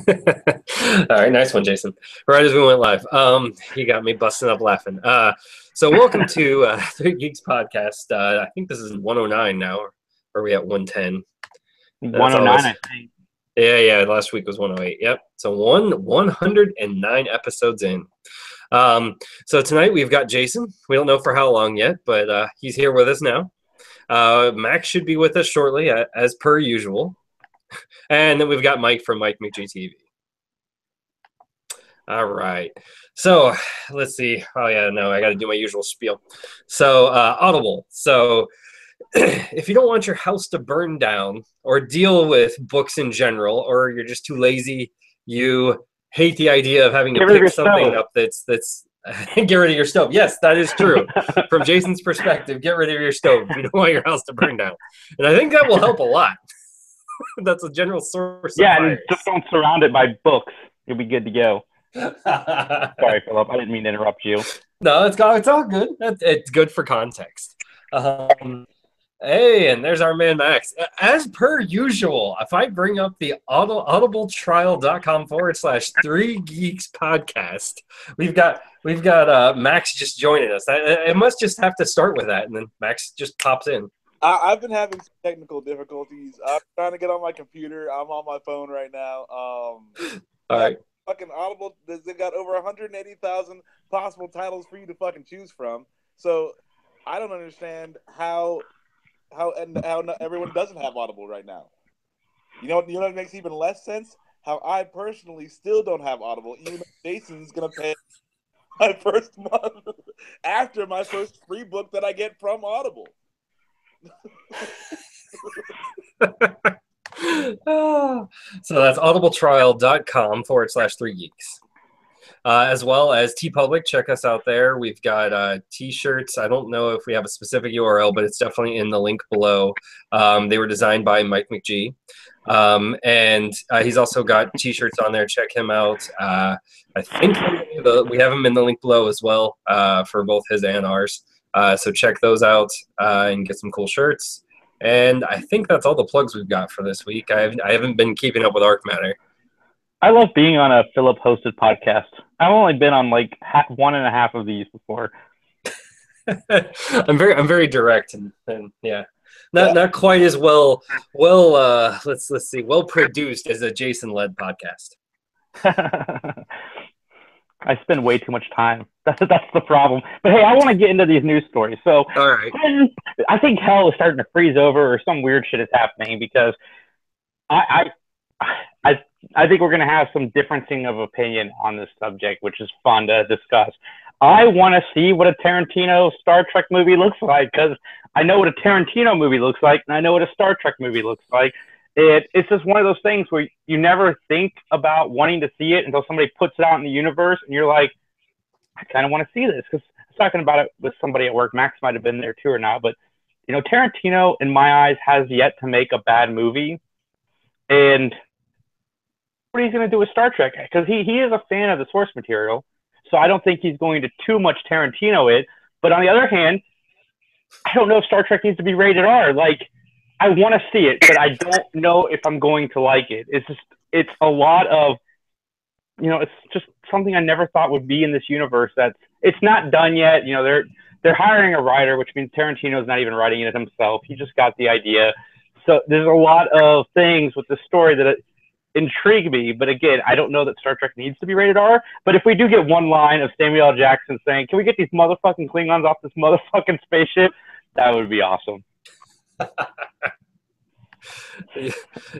All right, nice one, Jason. Right as we went live, he got me busting up laughing. So welcome to the Geeks podcast. I think this is 109 now. Or are we at 110? 109, I think. Yeah. Last week was 108. Yep. So 109 episodes in. So tonight we've got Jason. We don't know for how long yet, but he's here with us now. Max should be with us shortly, as per usual. And then we've got Mike from McGTV. All right. So let's see. Oh, yeah, no, I got to do my usual spiel. So Audible. So if you don't want your house to burn down or deal with books in general, or you're just too lazy, you hate the idea of having to pick something up that's get rid of your stove. Yes, that is true. From Jason's perspective, get rid of your stove if you don't want your house to burn down. And I think that will help a lot. That's a general source of fire. And just don't surround it by books. You'll be good to go. Sorry, Philip. I didn't mean to interrupt you. No, it's all good. It's good for context. Hey, and there's our man Max. As per usual, if I bring up the audibletrial.com/3geeks podcast, we've got Max just joining us. I must just have to start with that, and then Max just pops in. I've been having some technical difficulties. I'm trying to get on my computer. I'm on my phone right now. All right. Fucking Audible, they've got over 180,000 possible titles for you to fucking choose from. So I don't understand how everyone doesn't have Audible right now. You know what makes even less sense? How I personally still don't have Audible, even though Jason's gonna pay my first month after my first free book that I get from Audible. So that's audibletrial.com/3geeks. As well as TeePublic, check us out there. We've got T-shirts. I don't know if we have a specific URL, but it's definitely in the link below. They were designed by Mike McG. And he's also got T-shirts on there. Check him out. I think we have them in the link below as well for both his and ours. So check those out and get some cool shirts. And I think that's all the plugs we've got for this week. I haven't been keeping up with Arcmatter. I love being on a Philip-hosted podcast. I've only been on like one and a half of these before. I'm very direct and yeah, not quite as well let's see, well produced as a Jason-led podcast. I spend way too much time. That's the problem. But hey, I want to get into these news stories. So all right. I think hell is starting to freeze over, or some weird shit is happening, because I think we're going to have some differencing of opinion on this subject, which is fun to discuss. I want to see what a Tarantino Star Trek movie looks like, because I know what a Tarantino movie looks like, and I know what a Star Trek movie looks like. It's just one of those things where you never think about wanting to see it until somebody puts it out in the universe, and you're like, I kind of want to see this. Because I was talking about it with somebody at work. Max might have been there too or not, but you know, Tarantino, in my eyes, has yet to make a bad movie. And what he's going to do with Star Trek, because he is a fan of the source material, so I don't think he's going to too much Tarantino it. But on the other hand, I don't know if Star Trek needs to be rated R. Like, I want to see it, but I don't know if I'm going to like it. It's a lot of, you know, it's just something I never thought would be in this universe. It's not done yet. You know, they're hiring a writer, which means Tarantino's not even writing it himself. He just got the idea. So there's a lot of things with the story that intrigue me, but again, I don't know that Star Trek needs to be rated R. But if we do get one line of Samuel L. Jackson saying, "Can we get these motherfucking Klingons off this motherfucking spaceship?" that would be awesome.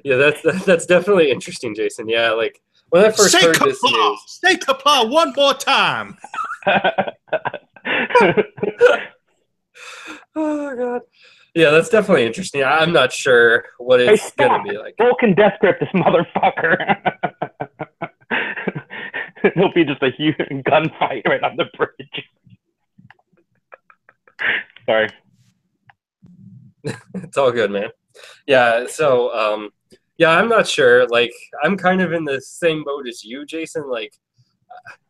Yeah, that's definitely interesting, Jason. Yeah, like when I first heard this news, say kapla one more time. Oh god. Yeah, that's definitely interesting. I'm not sure what it's gonna be like. Vulcan death grip this motherfucker. It'll be just a huge gunfight right on the bridge. Sorry. It's all good, man. Yeah, so yeah, I'm not sure. Like, I'm kind of in the same boat as you, Jason. Like,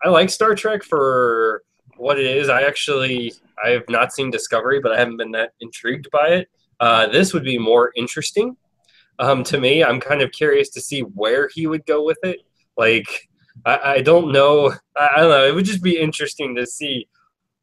I like Star Trek for what it is. I have not seen Discovery, but I haven't been that intrigued by it. This would be more interesting to me. I'm kind of curious to see where he would go with it. Like, I don't know. I don't know. It would just be interesting to see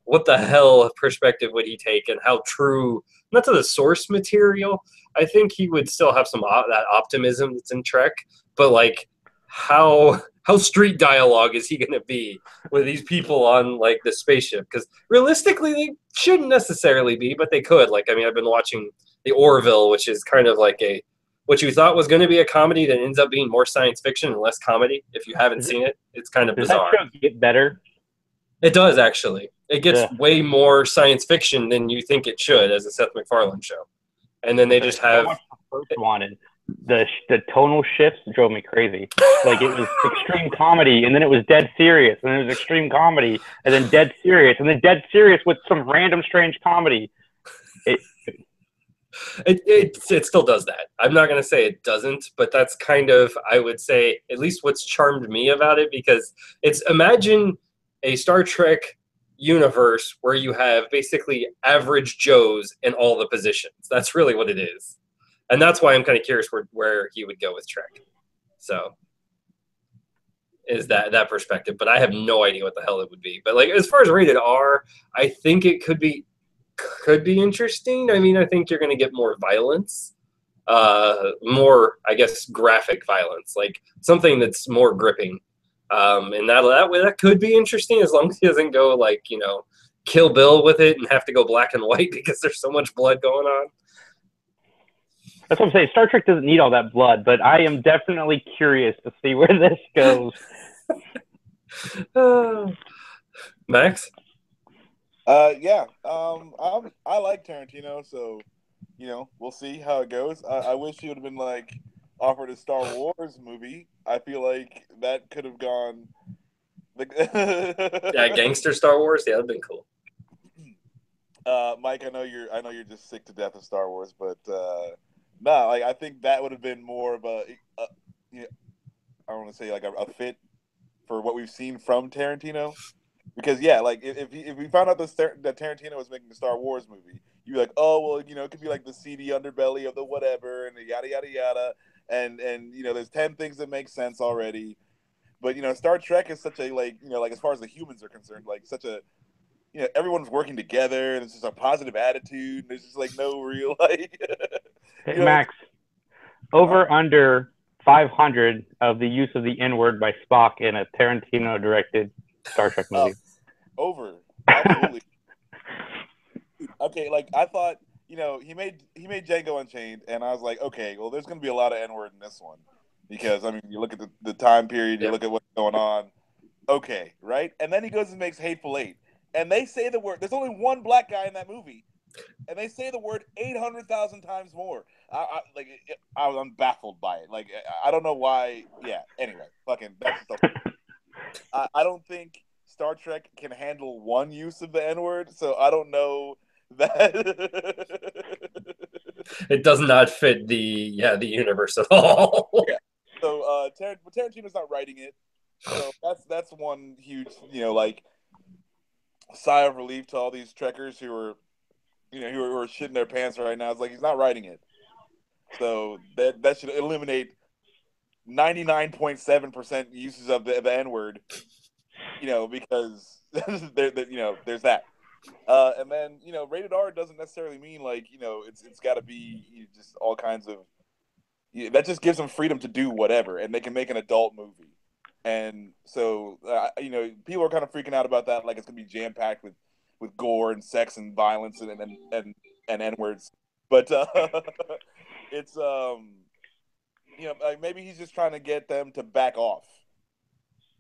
what the hell perspective would he take and how true, not to the source material. I think he would still have some that optimism that's in Trek, but like how street dialogue is he going to be with these people on like the spaceship? Because realistically, they shouldn't necessarily be, but they could. Like, I mean, I've been watching the Orville, which is kind of like a what you thought was going to be a comedy that ends up being more science fiction and less comedy. If you haven't seen it, it's kind of Does bizarre. that show get better? It does, actually. It gets Yeah. way more science fiction than you think it should as a Seth MacFarlane show. And then they just have... I watched the first one, and the tonal shifts drove me crazy. Like, it was extreme comedy, and then it was dead serious, and then it was extreme comedy, and then dead serious, and then dead serious with some random strange comedy. It still does that. I'm not going to say it doesn't, but that's kind of, I would say, at least what's charmed me about it, because it's, imagine a Star Trek universe where you have basically average Joes in all the positions. That's really what it is. And that's why I'm kind of curious where he would go with Trek. So is that perspective, but I have no idea what the hell it would be. But like, as far as rated R, I think it could be interesting. I mean, I think you're going to get more violence, more, I guess, graphic violence, like something that's more gripping. And that could be interesting as long as he doesn't go like, you know, Kill Bill with it and have to go black and white because there's so much blood going on. That's what I'm saying. Star Trek doesn't need all that blood, but I am definitely curious to see where this goes. Max? Yeah. I like Tarantino, so you know, we'll see how it goes. I wish he would have been like offered a Star Wars movie. I feel like that could have gone. Yeah, gangster Star Wars. Yeah, that'd been cool. Mike, I know you're just sick to death of Star Wars, but no, like I think that would have been more of a you know, I don't want to say like a fit for what we've seen from Tarantino. Because yeah, like if we found out that Tarantino was making a Star Wars movie, you'd be like, oh well, you know, it could be like the seedy underbelly of the whatever and the yada yada yada, and you know, there's 10 things that make sense already. But you know, Star Trek is such a like, you know, like as far as the humans are concerned, like such a, you know, everyone's working together and it's just a positive attitude. And there's just like no real like. Hey, You know, Max, over under 500 of the use of the N-word by Spock in a Tarantino directed Star Trek movie. Over, absolutely. Okay, like I thought, you know, he made Django Unchained, and I was like, okay, well, there's going to be a lot of N-word in this one because I mean, you look at the time period, you look at what's going on. Okay, right? And then he goes and makes Hateful Eight, and they say the word. There's only one black guy in that movie, and they say the word 800,000 times more. I'm baffled by it. Like I don't know why. Yeah. Anyway, fucking that's stuff. I don't think Star Trek can handle one use of the N-word, so I don't know that. It does not fit the universe at all. Yeah. So Tarantino's not writing it, so that's one huge, you know, like sigh of relief to all these Trekkers who are, you know, who are shitting their pants right now. It's like he's not writing it, so that should eliminate 99.7% uses of the N-word. You know, because you know, there's that. And then, you know, rated R doesn't necessarily mean like, you know, it's got to be, you know, just all kinds of, you know, that just gives them freedom to do whatever, and they can make an adult movie. And so, you know, people are kind of freaking out about that, like it's gonna be jam packed with gore and sex and violence and N words. But it's you know, like maybe he's just trying to get them to back off.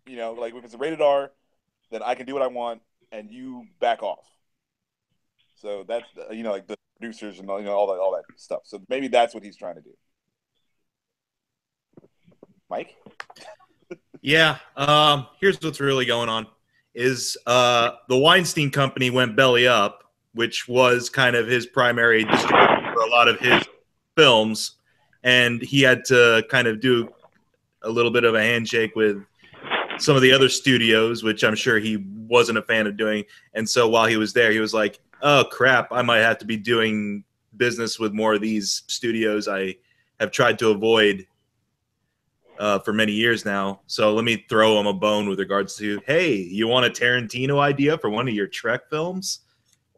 You know, like if it's a rated R, then I can do what I want, and you back off. So that's, you know, like the producers and, you know, all that stuff. So maybe that's what he's trying to do. Mike? Yeah. Here's what's really going on is the Weinstein Company went belly up, which was kind of his primary distributor for a lot of his films, and he had to kind of do a little bit of a handshake with some of the other studios, which I'm sure he wasn't a fan of doing. And so while he was there, he was like, oh, crap, I might have to be doing business with more of these studios I have tried to avoid for many years now. So let me throw him a bone with regards to, hey, you want a Tarantino idea for one of your Trek films?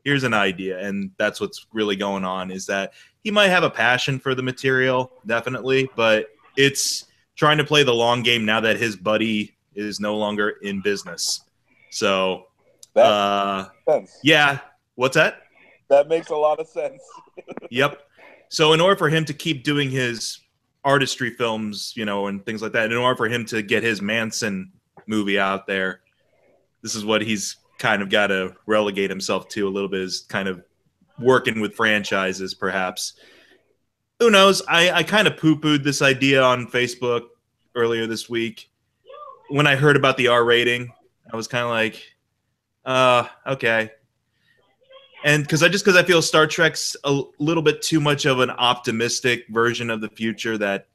Here's an idea. And that's what's really going on, is that he might have a passion for the material, definitely, but it's trying to play the long game now that his buddy is no longer in business. So, yeah. What's that? That makes a lot of sense. Yep. So in order for him to keep doing his artistry films, you know, and things like that, in order for him to get his Manson movie out there, this is what he's kind of got to relegate himself to a little bit, is kind of working with franchises, perhaps. Who knows? I kind of poo-pooed this idea on Facebook earlier this week. When I heard about the R rating, I was kind of like, okay. And because I feel Star Trek's a little bit too much of an optimistic version of the future, that,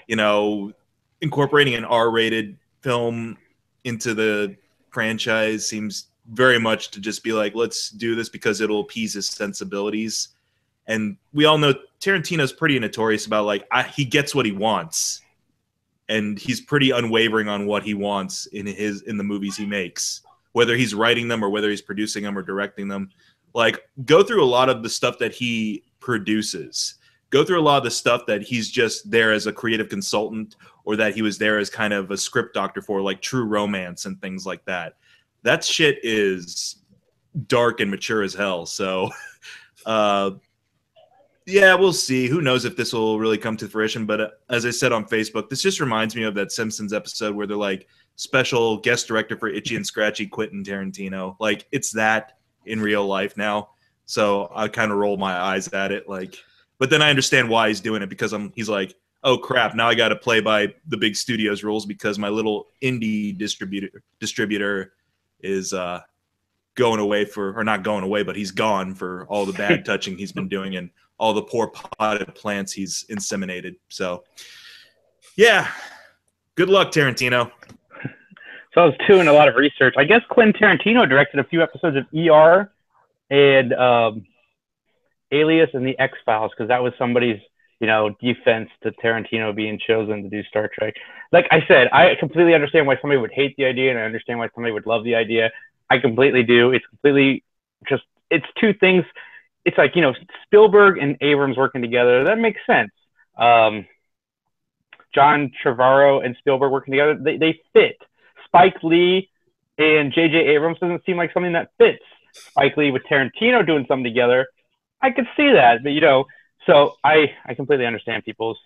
you know, incorporating an R-rated film into the franchise seems very much to just be like, let's do this because it'll appease his sensibilities. And we all know Tarantino's pretty notorious about, like, he gets what he wants, and he's pretty unwavering on what he wants in the movies he makes, whether he's writing them or whether he's producing them or directing them. Like, go through a lot of the stuff that he produces. Go through a lot of the stuff that he's just there as a creative consultant, or that he was there as kind of a script doctor for, like True Romance and things like that. That shit is dark and mature as hell. So, yeah, we'll see. Who knows if this will really come to fruition. But as I said on Facebook, this just reminds me of that Simpsons episode where they're like, special guest director for Itchy and Scratchy Quentin Tarantino. Like, it's that in real life now. So I kind of roll my eyes at it. Like, but then I understand why he's doing it, because he's like, oh crap, now I got to play by the big studio's rules because my little indie distributor is going away or not going away, but he's gone for all the bad touching he's been doing and all the poor potted plants he's inseminated. So yeah, good luck, Tarantino. So I was doing a lot of research. I guess Quentin Tarantino directed a few episodes of ER and Alias and the X-Files, because that was somebody's, you know, defense to Tarantino being chosen to do Star Trek. Like I said, I completely understand why somebody would hate the idea, and I understand why somebody would love the idea. I completely do. It's completely just, it's two things. It's like, you know, Spielberg and Abrams working together. That makes sense. John Trevorrow and Spielberg working together, they fit. Spike Lee and J.J. Abrams doesn't seem like something that fits. Spike Lee with Tarantino doing something together, I could see that. But, you know, so I completely understand people's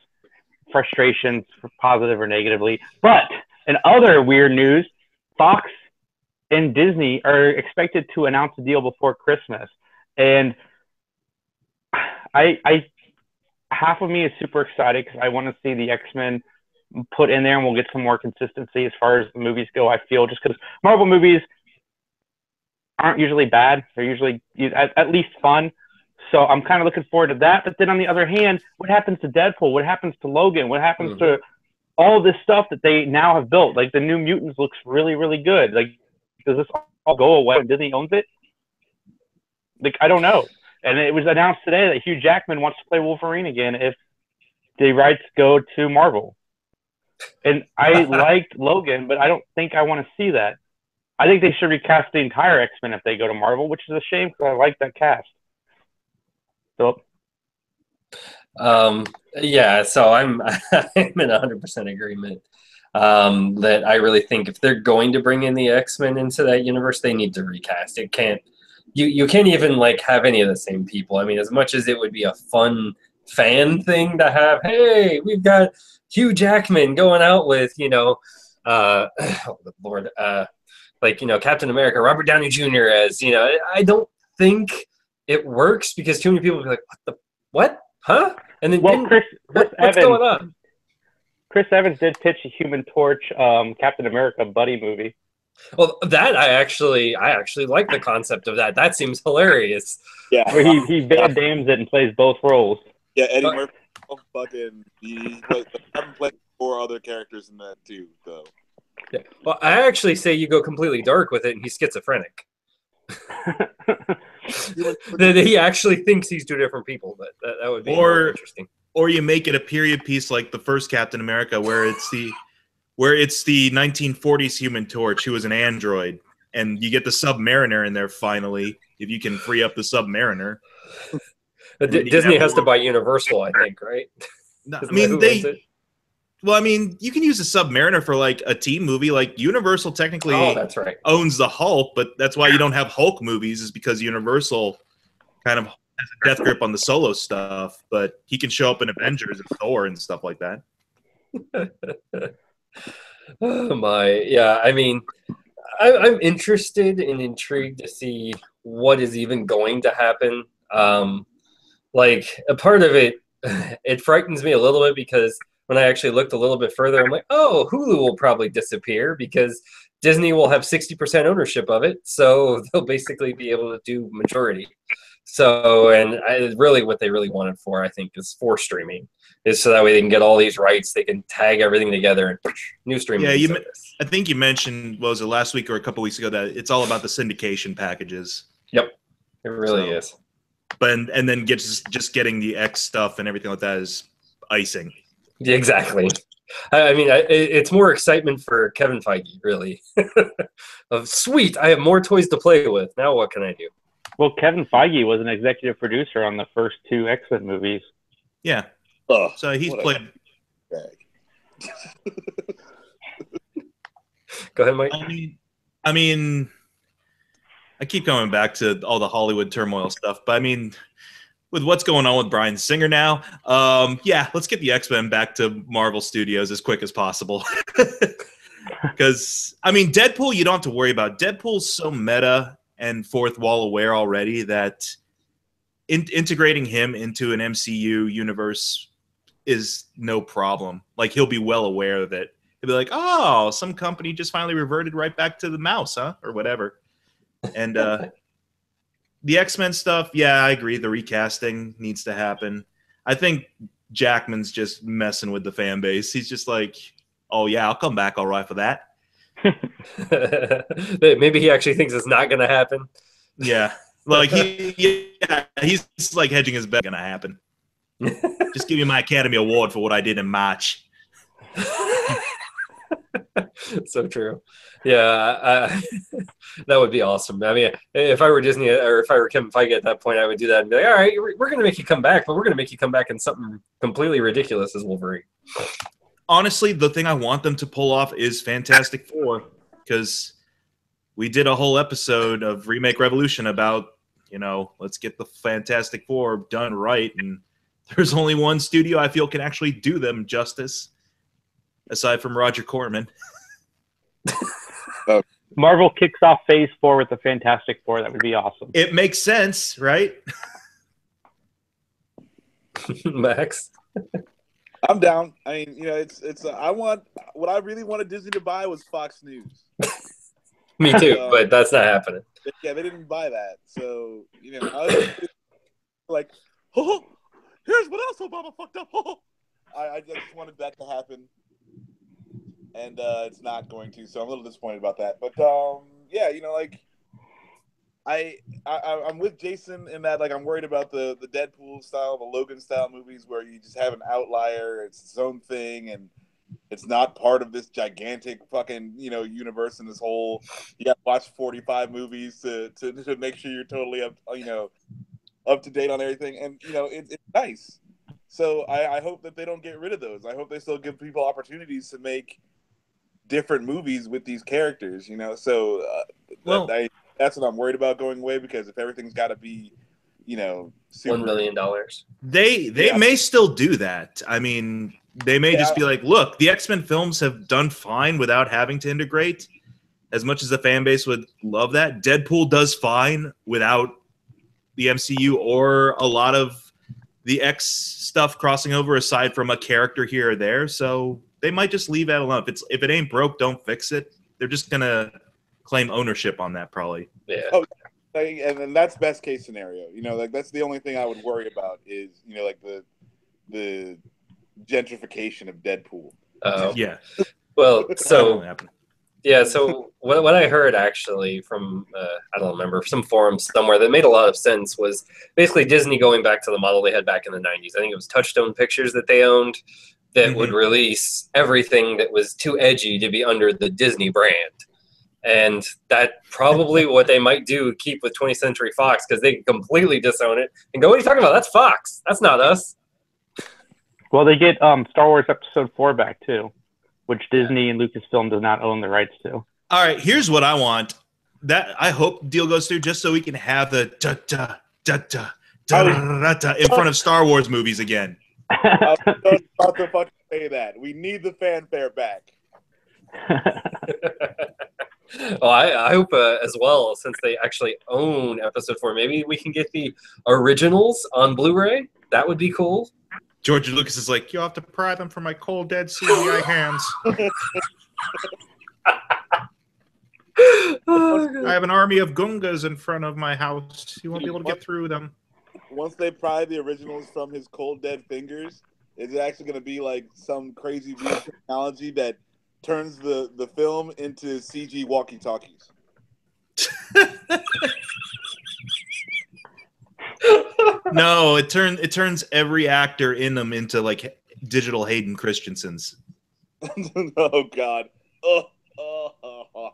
frustrations, positive or negatively. But in other weird news, Fox and Disney are expected to announce a deal before Christmas. And I half of me is super excited because I want to see the X-Men put in there, and we'll get some more consistency as far as the movies go, I feel, just because Marvel movies aren't usually bad. They're usually at least fun. So I'm kind of looking forward to that. But then on the other hand, what happens to Deadpool? What happens to Logan? What happens to all this stuff that they now have built? Like, the New Mutants looks really, really good. Like, does this all go away when Disney owns it? Like, I don't know. And it was announced today that Hugh Jackman wants to play Wolverine again if the rights go to Marvel. And I liked Logan, but I don't think I want to see that. I think they should recast the entire X-Men if they go to Marvel, which is a shame because I like that cast. So, yeah, so I'm in 100% agreement that I really think if they're going to bring in the X-Men into that universe, they need to recast. It can't, you can't even like have any of the same people. I mean, as much as it would be a fun fan thing to have, hey, we've got Hugh Jackman going out with, you know, oh Lord, like, you know, Captain America, Robert Downey Jr. as, you know, I don't think it works because too many people will be like, what? Huh? And then, well, what's going on? Chris Evans did pitch a Human Torch Captain America buddy movie. Well, that I actually like the concept of that. That seems hilarious. Yeah, where he Van Dammes it and plays both roles. Yeah, Eddie Murphy. Fucking, I've played 4 other characters in that too, though. Yeah. Well, I actually say you go completely dark with it, and he's schizophrenic. That he actually thinks he's 2 different people, but that would be more interesting. or you make it a period piece like the first Captain America, where it's the 1940s Human Torch, who was an android, and you get the Submariner in there finally, if you can free up the Submariner. Disney has to buy Universal, I think, right? I mean, well, I mean, you can use a Submariner for like a team movie. Like Universal technically that's right. owns the Hulk, but that's why you don't have Hulk movies, is because Universal kind of has a death grip on the solo stuff. But he can show up in Avengers and Thor and stuff like that. Oh my, yeah. I mean, I'm interested and intrigued to see what is even going to happen. Like a part of it, it frightens me a little bit because when I actually looked a little bit further, I'm like, oh, Hulu will probably disappear because Disney will have 60% ownership of it, so they'll basically be able to do majority. So, and really what they really wanted for, I think, is for streaming, is so that way they can get all these rights, they can tag everything together and new streaming service. I think you mentioned, what was it, last week or a couple weeks ago, that it's all about the syndication packages. Yep, it really is. But and then just getting the X stuff and everything like that is icing. Yeah, exactly. I mean, it's more excitement for Kevin Feige, really. Of sweet, I have more toys to play with. Now what can I do? Well, Kevin Feige was an executive producer on the first 2 X-Men movies. Yeah. So he's played. Go ahead, Mike. I mean, I keep coming back to all the Hollywood turmoil stuff, but I mean, with what's going on with Bryan Singer now, yeah, let's get the X-Men back to Marvel Studios as quick as possible. Because, I mean, Deadpool, you don't have to worry about. Deadpool's so meta and fourth wall aware already that integrating him into an MCU universe is no problem. Like, he'll be well aware of it. He'll be like, oh, some company just finally reverted right back to the mouse, huh? Or whatever. And the X-Men stuff, yeah, I agree. The recasting needs to happen. I think Jackman's just messing with the fan base. He's just like, oh, yeah, I'll come back all right for that. Maybe he actually thinks it's not going to happen. Yeah. Like, he's like hedging his bet. Going to happen. Just give me my Academy Award for what I did in March. So true. Yeah, that would be awesome. I mean, if I were Disney or if I were Kevin Feige at that point, I would do that and be like, all right, we're going to make you come back, but we're going to make you come back in something completely ridiculous as Wolverine. Honestly, the thing I want them to pull off is Fantastic Four, because we did a whole episode of Remake Revolution about, you know, let's get the Fantastic Four done right, and there's only one studio I feel can actually do them justice, aside from Roger Corman. Marvel kicks off Phase 4 with the Fantastic Four. That would be awesome. It makes sense, right? Max? I'm down. I mean, you know, it's. I want what I really wanted Disney to buy was Fox News. Me too, but that's not happening. Yeah, they didn't buy that, so you know, I was like, oh, here's what else Obama fucked up. I just wanted that to happen, and it's not going to. So I'm a little disappointed about that. But yeah, you know, like I'm with Jason in that, like, I'm worried about the Deadpool style, the Logan style movies where you just have an outlier, it's its own thing, and it's not part of this gigantic fucking, you know, universe and this whole, you got to watch 45 movies to make sure you're totally up to date on everything. And, you know, it's nice. So I hope that they don't get rid of those. I hope they still give people opportunities to make different movies with these characters, you know? So that's what I'm worried about going away, because if everything's got to be, you know, super, $1 billion. They may still do that. I mean, they may just be like, look, the X-Men films have done fine without having to integrate. As much as the fan base would love that, Deadpool does fine without the MCU or a lot of the X stuff crossing over, aside from a character here or there. So they might just leave that alone. If it ain't broke, don't fix it. They're just gonna claim ownership on that, probably. Yeah. Oh, and then that's best case scenario. You know, like, that's the only thing I would worry about is, you know, like the gentrification of Deadpool. Yeah. Well, so Yeah, so what I heard actually from I don't remember, some forum somewhere that made a lot of sense was basically Disney going back to the model they had back in the 90s. I think it was Touchstone Pictures that they owned that would release everything that was too edgy to be under the Disney brand. And that probably what they might do keep with 20th Century Fox, because they completely disown it and go, what are you talking about? That's Fox. That's not us. Well, they get Star Wars Episode 4 back too, which Disney and Lucasfilm does not own the rights to. All right, here's what I want. That I hope the deal goes through just so we can have the da da da da da da da in front of Star Wars movies again. I was just about to fucking say that. We need the fanfare back. Well, I hope as well, since they actually own Episode 4, maybe we can get the originals on Blu-ray. That would be cool. George Lucas is like, you'll have to pry them from my cold, dead CGI hands. I have an army of Gungas in front of my house. You won't be able to get through them. Once they pry the originals from his cold, dead fingers, it's actually going to be like some crazy weird technology that turns the film into CG walkie-talkies. No, it turns every actor in them into like digital Hayden Christensen's. Oh God! Oh,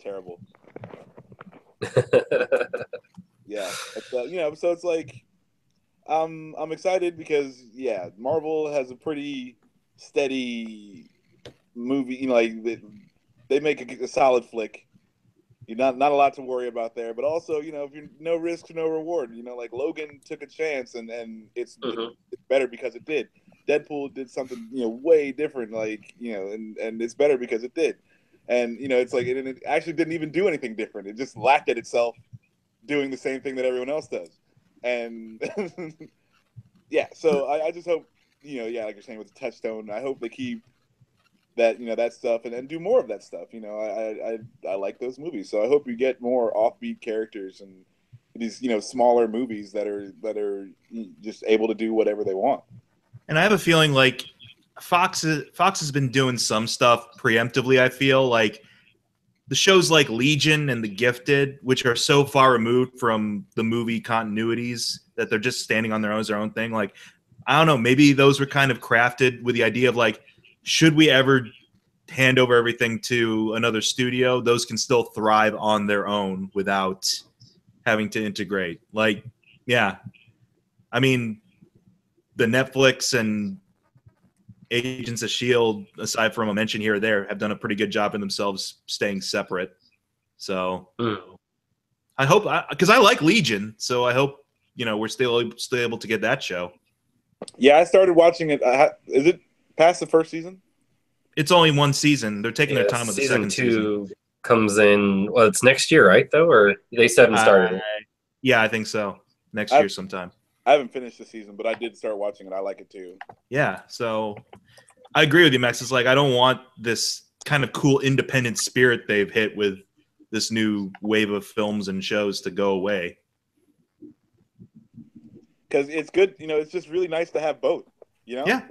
terrible. Yeah, it's, so it's like I'm excited because Marvel has a pretty steady movie. Like they make a solid flick. Not a lot to worry about there, but also if you're no risk, no reward. Like Logan took a chance and it's better because it did. Deadpool did something way different, and it's better because it did. And it's like it actually didn't even do anything different. It just laughed at itself doing the same thing that everyone else does. And so I just hope like you're saying with the Touchstone, I hope they keep that that stuff and do more of that stuff. I like those movies, so I hope we get more offbeat characters and these smaller movies that are just able to do whatever they want. And I have a feeling like Fox has been doing some stuff preemptively. I feel like the shows like Legion and The Gifted, which are so far removed from the movie continuities that they're just standing on their own as their own thing. Like, I don't know, maybe those were kind of crafted with the idea of like, should we ever hand over everything to another studio, those can still thrive on their own without having to integrate. Like, yeah, I mean, the Netflix and Agents of S.H.I.E.L.D., aside from a mention here or there, have done a pretty good job in themselves staying separate. So I hope, because I like Legion, so I hope we're still able to get that show. Yeah, I started watching it. Is it past the first season? It's only one season. They're taking their time with the second season. Comes in. Well, it's next year, right? Though, or they still haven't started. Yeah, I think so. Next year sometime. I haven't finished the season, but I did start watching it. I like it too. Yeah, so I agree with you, Max. It's like I don't want this kind of cool independent spirit they've hit with this new wave of films and shows to go away. Because it's good, it's just really nice to have both. Yeah.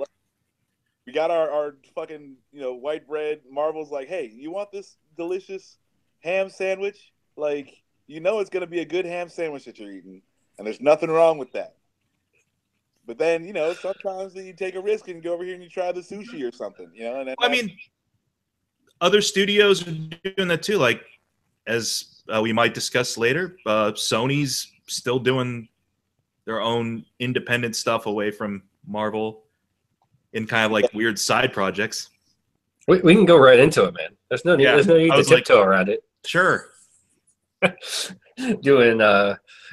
We got our fucking white bread. Marvel's like, hey, you want this delicious ham sandwich? Like, it's gonna be a good ham sandwich that you're eating, and there's nothing wrong with that. But then, sometimes you take a risk and go over here and you try the sushi or something, And then I mean, other studios are doing that too. Like, as we might discuss later, Sony's still doing their own independent stuff away from Marvel in kind of like weird side projects. We can go right into it, man. There's no need. There's no need to tiptoe around it. Sure. Doing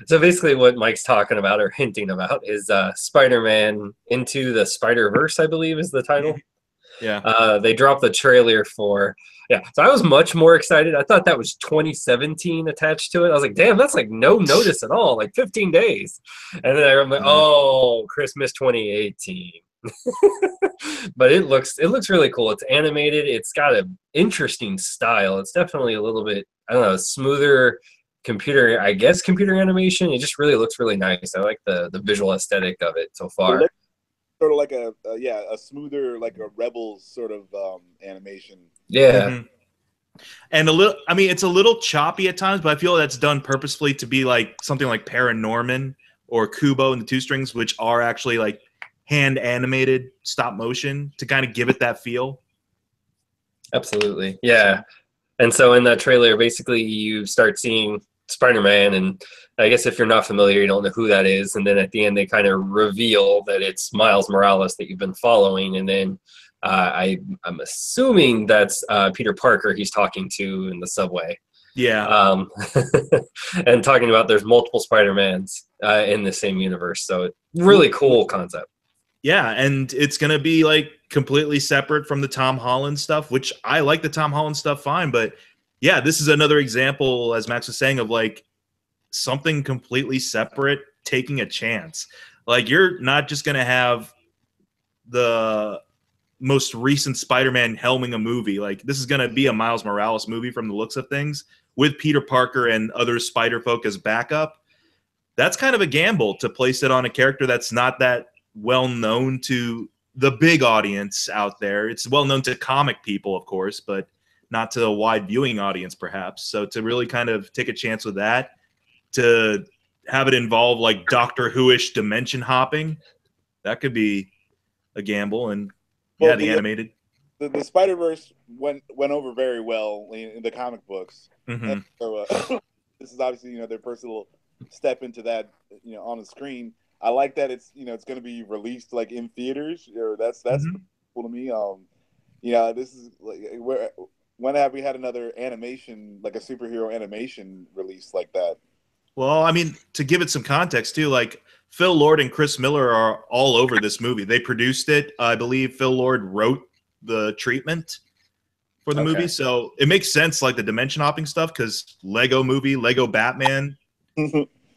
so basically what Mike's talking about or hinting about is Spider-Man Into the Spider-Verse, I believe is the title. Yeah. They dropped the trailer for so I was much more excited. I thought that was 2017 attached to it. I was like, damn, that's like no notice at all, like 15 days. And then I'm like, oh, Christmas 2018. But it looks really cool. It's animated. It's got an interesting style. It's definitely a little bit, I don't know, smoother computer animation. It just really looks really nice. I like the visual aesthetic of it so far. Sort of like a smoother, like a Rebels sort of animation. Yeah. And a little, I mean, it's a little choppy at times, but I feel that's done purposefully to be like something like Paranorman or Kubo and the Two Strings, which are actually like hand animated stop motion to kind of give it that feel. Absolutely. Yeah. And so in that trailer, basically you start seeing Spider-Man, and I guess if you're not familiar, you don't know who that is. And then at the end, they kind of reveal that it's Miles Morales that you've been following. And then I'm assuming that's Peter Parker he's talking to in the subway. Yeah. And talking about there's multiple Spider-Mans in the same universe. So really cool concept. Yeah, and it's going to be like completely separate from the Tom Holland stuff, which I like the Tom Holland stuff fine, but yeah, this is another example, as Max was saying, of like something completely separate taking a chance. Like you're not just going to have the most recent Spider-Man helming a movie. Like this is going to be a Miles Morales movie from the looks of things with Peter Parker and other Spider folk as backup. That's kind of a gamble to place it on a character that's not that well known to the big audience out there. It's well known to comic people, of course, but not to a wide viewing audience, perhaps. So to really kind of take a chance with that, to have it involve like Doctor Who-ish dimension hopping, that could be a gamble. And yeah, the animated. The Spider-Verse went over very well in the comic books. Mm-hmm. And so, this is obviously, their personal step into that, on the screen. I like that it's it's going to be released like in theaters. Or that's Mm-hmm. cool to me. This is like when have we had another animation, like a superhero animation release like that? Well, I mean, to give it some context too, like Phil Lord and Chris Miller are all over this movie. They produced it. I believe Phil Lord wrote the treatment for the movie, so it makes sense, like the dimension hopping stuff, because Lego Movie, Lego Batman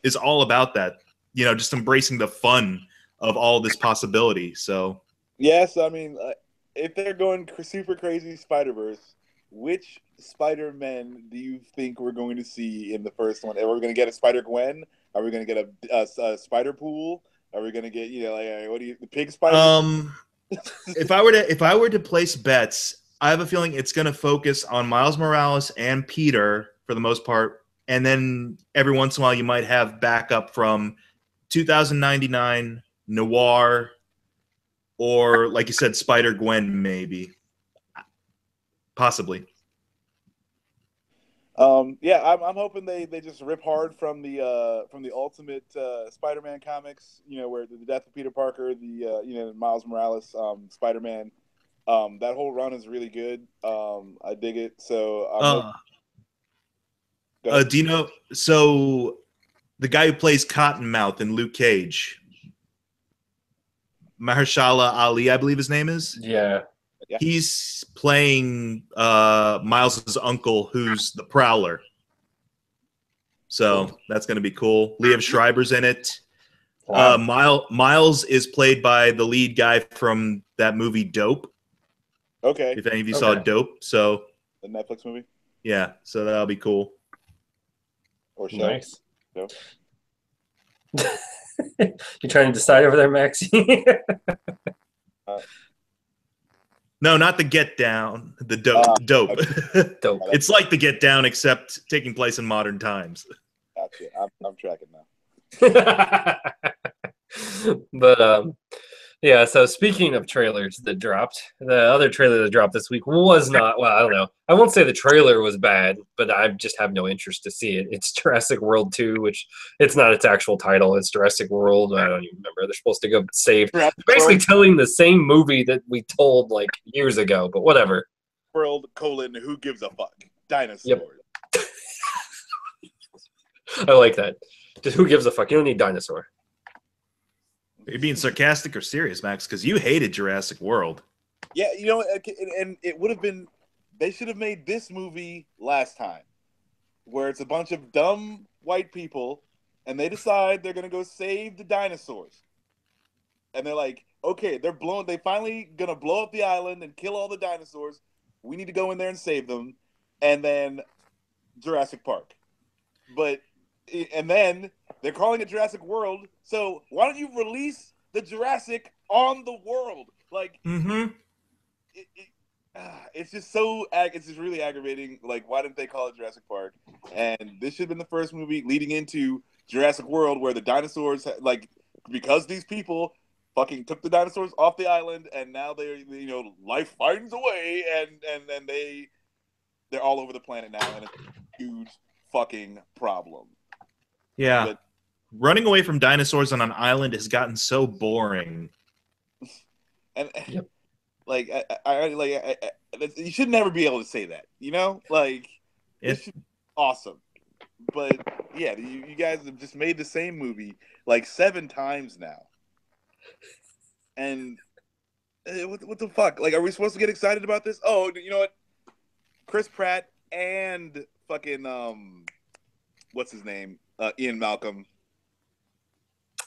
is all about that. Just embracing the fun of all this possibility. So, yes, I mean, if they're going super crazy Spider-Verse, which Spider-Man do you think we're going to see in the first one? Are we going to get a Spider-Gwen? Are we going to get a Spider-Pool? Are we going to get the pig Spider? if I were to place bets, I have a feeling it's going to focus on Miles Morales and Peter for the most part, and then every once in a while you might have backup from 2099 Noir, or like you said, Spider-Gwen, maybe, possibly. Yeah, I'm hoping they just rip hard from the Ultimate Spider-Man comics. Where the death of Peter Parker, the Miles Morales Spider-Man. That whole run is really good. I dig it. So do you know? So the guy who plays Cottonmouth in Luke Cage, Mahershala Ali, I believe his name is. Yeah. He's playing Miles's uncle, who's the Prowler. So that's going to be cool. Liev Schreiber's in it. Wow. Miles is played by the lead guy from that movie Dope. Okay. If any of you saw Dope. So the Netflix movie? Yeah, so that'll be cool. Or show. Nice. No. You trying to decide over there, Maxie? No, not the Get Down. The Dope. Dope. Dope. It's like the Get Down, except taking place in modern times. Gotcha. I'm tracking now. But yeah, so speaking of trailers that dropped, the other trailer that dropped this week was not, well, I don't know. I won't say the trailer was bad, but I just have no interest to see it. It's Jurassic World 2, which it's not its actual title. It's Jurassic World. I don't even remember. They're supposed to go save. Basically telling the same movie that we told like years ago, but whatever. World, who gives a fuck? Dinosaurs. Yep. I like that. Just who gives a fuck? You don't need dinosaur. Are you being sarcastic or serious, Max? Because you hated Jurassic World. Yeah, and it would have been, they should have made this movie last time, where it's a bunch of dumb white people, and they decide they're going to go save the dinosaurs. And they're like, okay, they finally going to blow up the island and kill all the dinosaurs. We need to go in there and save them. And then Jurassic Park. And then they're calling it Jurassic World. So why don't you release the Jurassic on the world? Like, it's just it's just really aggravating. Like, why didn't they call it Jurassic Park? And this should have been the first movie leading into Jurassic World, where the dinosaurs, like, because these people fucking took the dinosaurs off the island, and now life finds a way, and they're all over the planet now, and it's a huge fucking problem. Yeah. But, running away from dinosaurs on an island has gotten so boring. and Yep. like, you should never be able to say that, like, it's awesome. But yeah, you guys have just made the same movie like 7 times now, and what the fuck? Like, are we supposed to get excited about this? Oh, you know what? Chris Pratt and fucking what's his name? Ian Malcolm.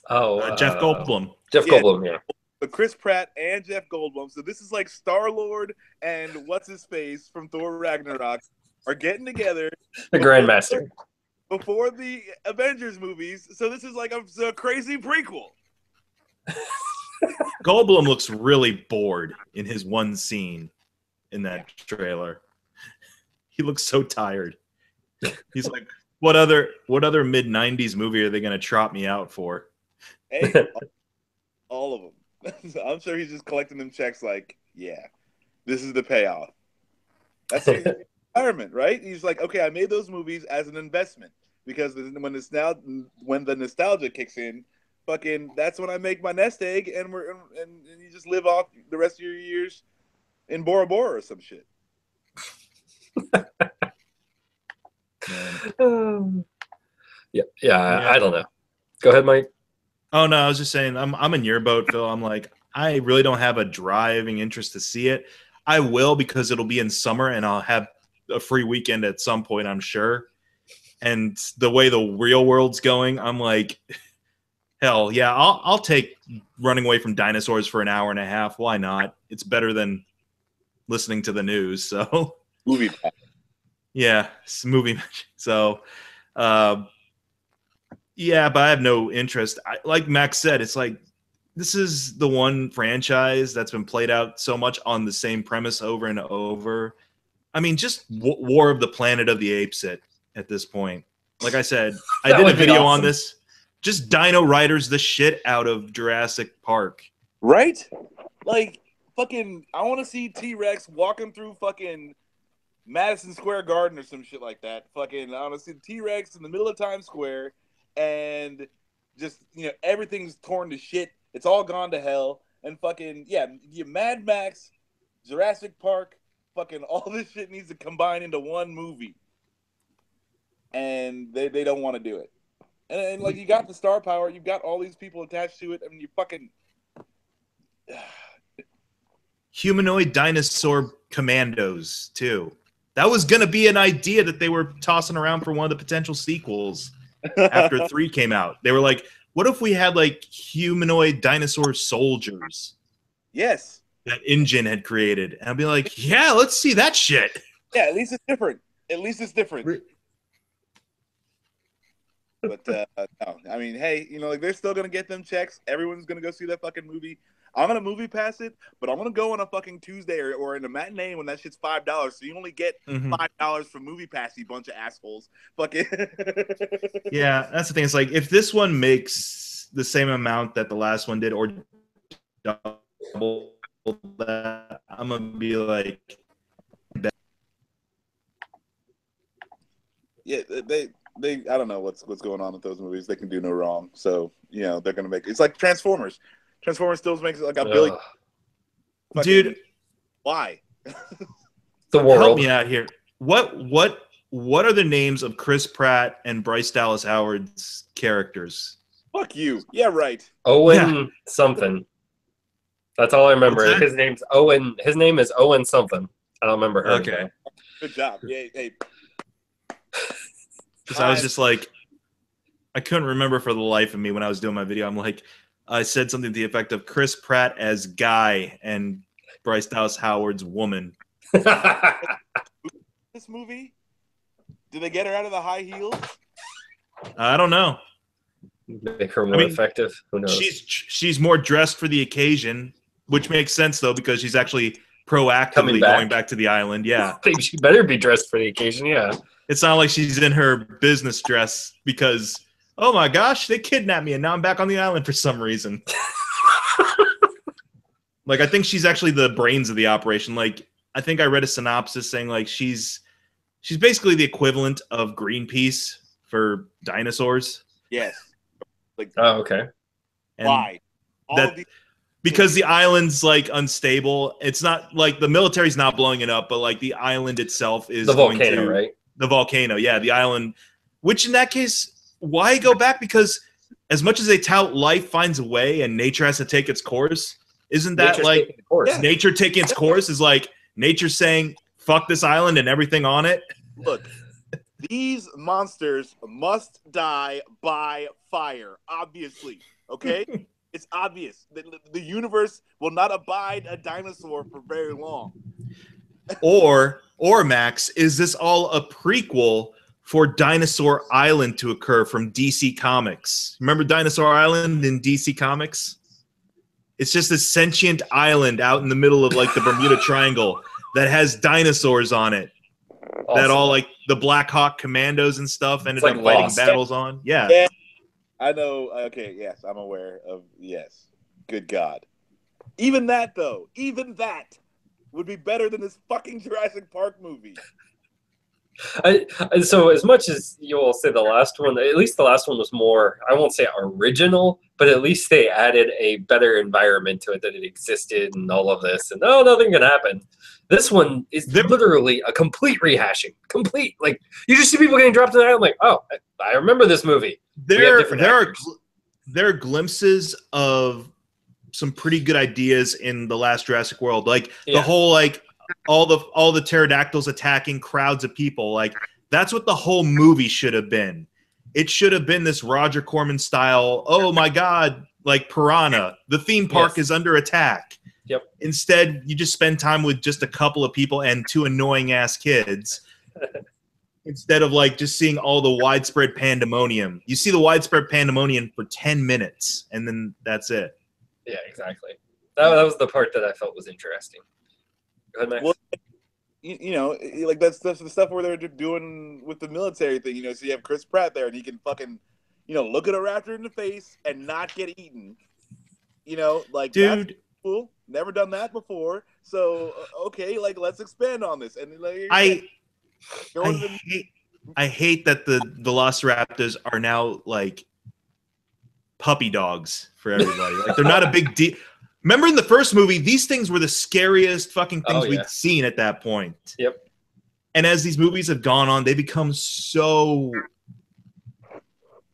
Oh, Jeff Goldblum. Jeff Goldblum, yeah. But Chris Pratt and Jeff Goldblum. So this is like Star-Lord and what's his face from Thor Ragnarok are getting together. The Grandmaster. Before the Avengers movies. So this is like a crazy prequel. Goldblum looks really bored in his one scene in that trailer. He looks so tired. He's like, what other mid-90s movie are they going to trot me out for? Hey, all of them. I'm sure he's just collecting them checks like, yeah, this is the payoff. That's his retirement, right? He's like, okay, I made those movies as an investment because when the nostalgia kicks in, fucking, that's when I make my nest egg, and you just live off the rest of your years in Bora Bora or some shit. Yeah, I don't know. Go ahead, Mike. Oh no, I was just saying I'm in your boat, Phil. I'm like, I really don't have a driving interest to see it. I will because it'll be in summer and I'll have a free weekend at some point, I'm sure. And the way the real world's going, I'm like, hell yeah, I'll take running away from dinosaurs for an hour and a half. Why not? It's better than listening to the news. So Movie. yeah, it's a movie. So yeah, but I have no interest. Like Max said, it's like this is the one franchise that's been played out so much on the same premise over and over. I mean, just War of the Planet of the Apes at this point. Like I said, I did a video on this. Just Dino Riders the shit out of Jurassic Park. Right? Like, fucking, I want to see T-Rex walking through fucking Madison Square Garden or some shit like that. Fucking, I want to see the T-Rex in the middle of Times Square and just, everything's torn to shit. It's all gone to hell. And fucking, yeah, Mad Max, Jurassic Park, fucking all this shit needs to combine into one movie. And they don't want to do it. And like, you got the star power, you've got all these people attached to it. I mean, you fucking humanoid dinosaur commandos too. That was gonna be an idea that they were tossing around for one of the potential sequels after 3 came out. They were like, what if we had like humanoid dinosaur soldiers? Yes. That InGen had created. And I'd be like, yeah, let's see that shit. Yeah, at least it's different. At least it's different. But no, I mean, hey, like, they're still gonna get them checks. Everyone's gonna go see that fucking movie. I'm gonna movie pass it, but I'm gonna go on a fucking Tuesday or in a matinee when that shit's $5. So you only get $5 for movie pass, you bunch of assholes. Fucking yeah, that's the thing. It's like, if this one makes the same amount that the last one did, or double that, I'm gonna be like, yeah, they I don't know what's going on with those movies. They can do no wrong. So, they're gonna make it's like Transformers. Transformers still makes like $1 billion. Dude, why? The world. Help me out here. What are the names of Chris Pratt and Bryce Dallas Howard's characters? Fuck you. Yeah, right. Owen something. That's all I remember. His name's Owen. His name is Owen something. I don't remember her. Okay. Good job. Yeah, hey. Because I was just like, I couldn't remember for the life of me when I was doing my video. I'm like, I said something to the effect of Chris Pratt as Guy and Bryce Dallas Howard's woman. This movie? Did they get her out of the high heels? I don't know. Make her more effective. Who knows? She's more dressed for the occasion, which makes sense though, because she's actually proactively going back to the island. Yeah. She better be dressed for the occasion, yeah. It's not like she's in her business dress because, oh my gosh, they kidnapped me and now I'm back on the island for some reason. Like, I think she's actually the brains of the operation. Like, I think I read a synopsis saying, like, she's basically the equivalent of Greenpeace for dinosaurs. Yes. Like, oh, okay. And why? Because the island's, like, unstable. It's not, like, the military's not blowing it up, but, like, the island itself is the volcano, right? The volcano, yeah, the island. Which, in that case, why go back? Because as much as they tout life finds a way and nature has to take its course, isn't that like nature taking its course is like nature saying, fuck this island and everything on it? Look, these monsters must die by fire, obviously, okay? It's obvious. The universe will not abide a dinosaur for very long. Or, Max, is this all a prequel for Dinosaur Island to occur from DC Comics? Remember Dinosaur Island in DC Comics? It's just a sentient island out in the middle of, like, the Bermuda Triangle that has dinosaurs on it. Awesome. That all, like, the Black Hawk commandos and stuff ended up fighting battles on. Yeah. I know. Okay, yes, I'm aware of, yes. Good God. Even that, though, would be better than this fucking Jurassic Park movie. So as much as you will say the last one, at least the last one was more, I won't say original, but at least they added a better environment to it, that it existed and all of this, and nothing can happen. This one is literally a complete rehashing. Like, you just see people getting dropped in the island, like, oh, I remember this movie. There are glimpses of some pretty good ideas in the last Jurassic World, like the whole, like, all the pterodactyls attacking crowds of people. Like, that's what the whole movie should have been. It should have been this Roger Corman style, oh my God, like Piranha, the theme park is under attack. Yep. Instead, you just spend time with just a couple of people and two annoying ass kids. Instead of, like, just seeing all the widespread pandemonium. You see the widespread pandemonium for 10 minutes and then that's it. Yeah, exactly. That was the part that I felt was interesting. Go ahead, Max. Well, you know, like, that's the stuff where they're doing with the military thing, you know, so you have Chris Pratt there and he can fucking, you know, look at a raptor in the face and not get eaten. You know, like, dude, that's cool. Never done that before. So, okay, like, let's expand on this. And, like, I hate that the Velociraptors are now, like, puppy dogs for everybody. Like, they're not a big deal. Remember in the first movie, these things were the scariest fucking things we'd seen at that point. Yep. And as these movies have gone on, they become so,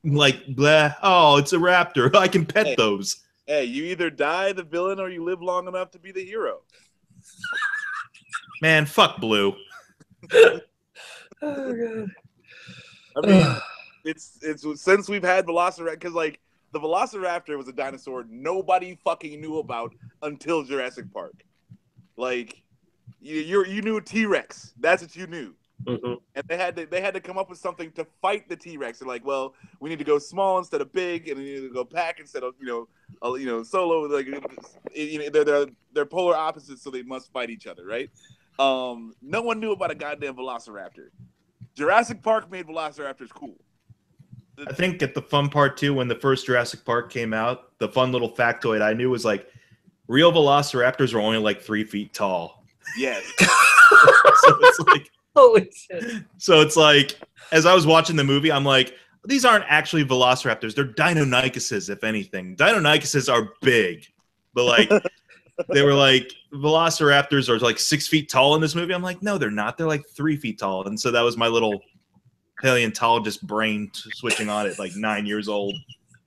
like, bleh, oh, it's a raptor. I can pet those. Hey, you either die the villain or you live long enough to be the hero. Man, fuck Blue. Oh, God. I mean, it's since we've had Velociraptor, because, like, the Velociraptor was a dinosaur nobody fucking knew about until Jurassic Park. Like, you knew T-Rex. That's what you knew. Mm-hmm. And they had to come up with something to fight the T-Rex. They're like, well, we need to go small instead of big, and we need to go pack instead of solo. Like, you know, they're polar opposites, so they must fight each other, right? No one knew about a goddamn Velociraptor. Jurassic Park made Velociraptors cool. I think at the fun part too, when the first Jurassic Park came out, the fun little factoid I knew was, like, real Velociraptors are only like 3 feet tall. Yes. So it's like, holy shit. So it's like, as I was watching the movie, I'm like, these aren't actually Velociraptors. They're Deinonychuses, if anything. Deinonychuses are big, but, like, they were like, Velociraptors are like 6 feet tall in this movie. I'm like, no, they're not. They're like 3 feet tall. And so that was my little paleontologist brain switching on at, like, 9 years old.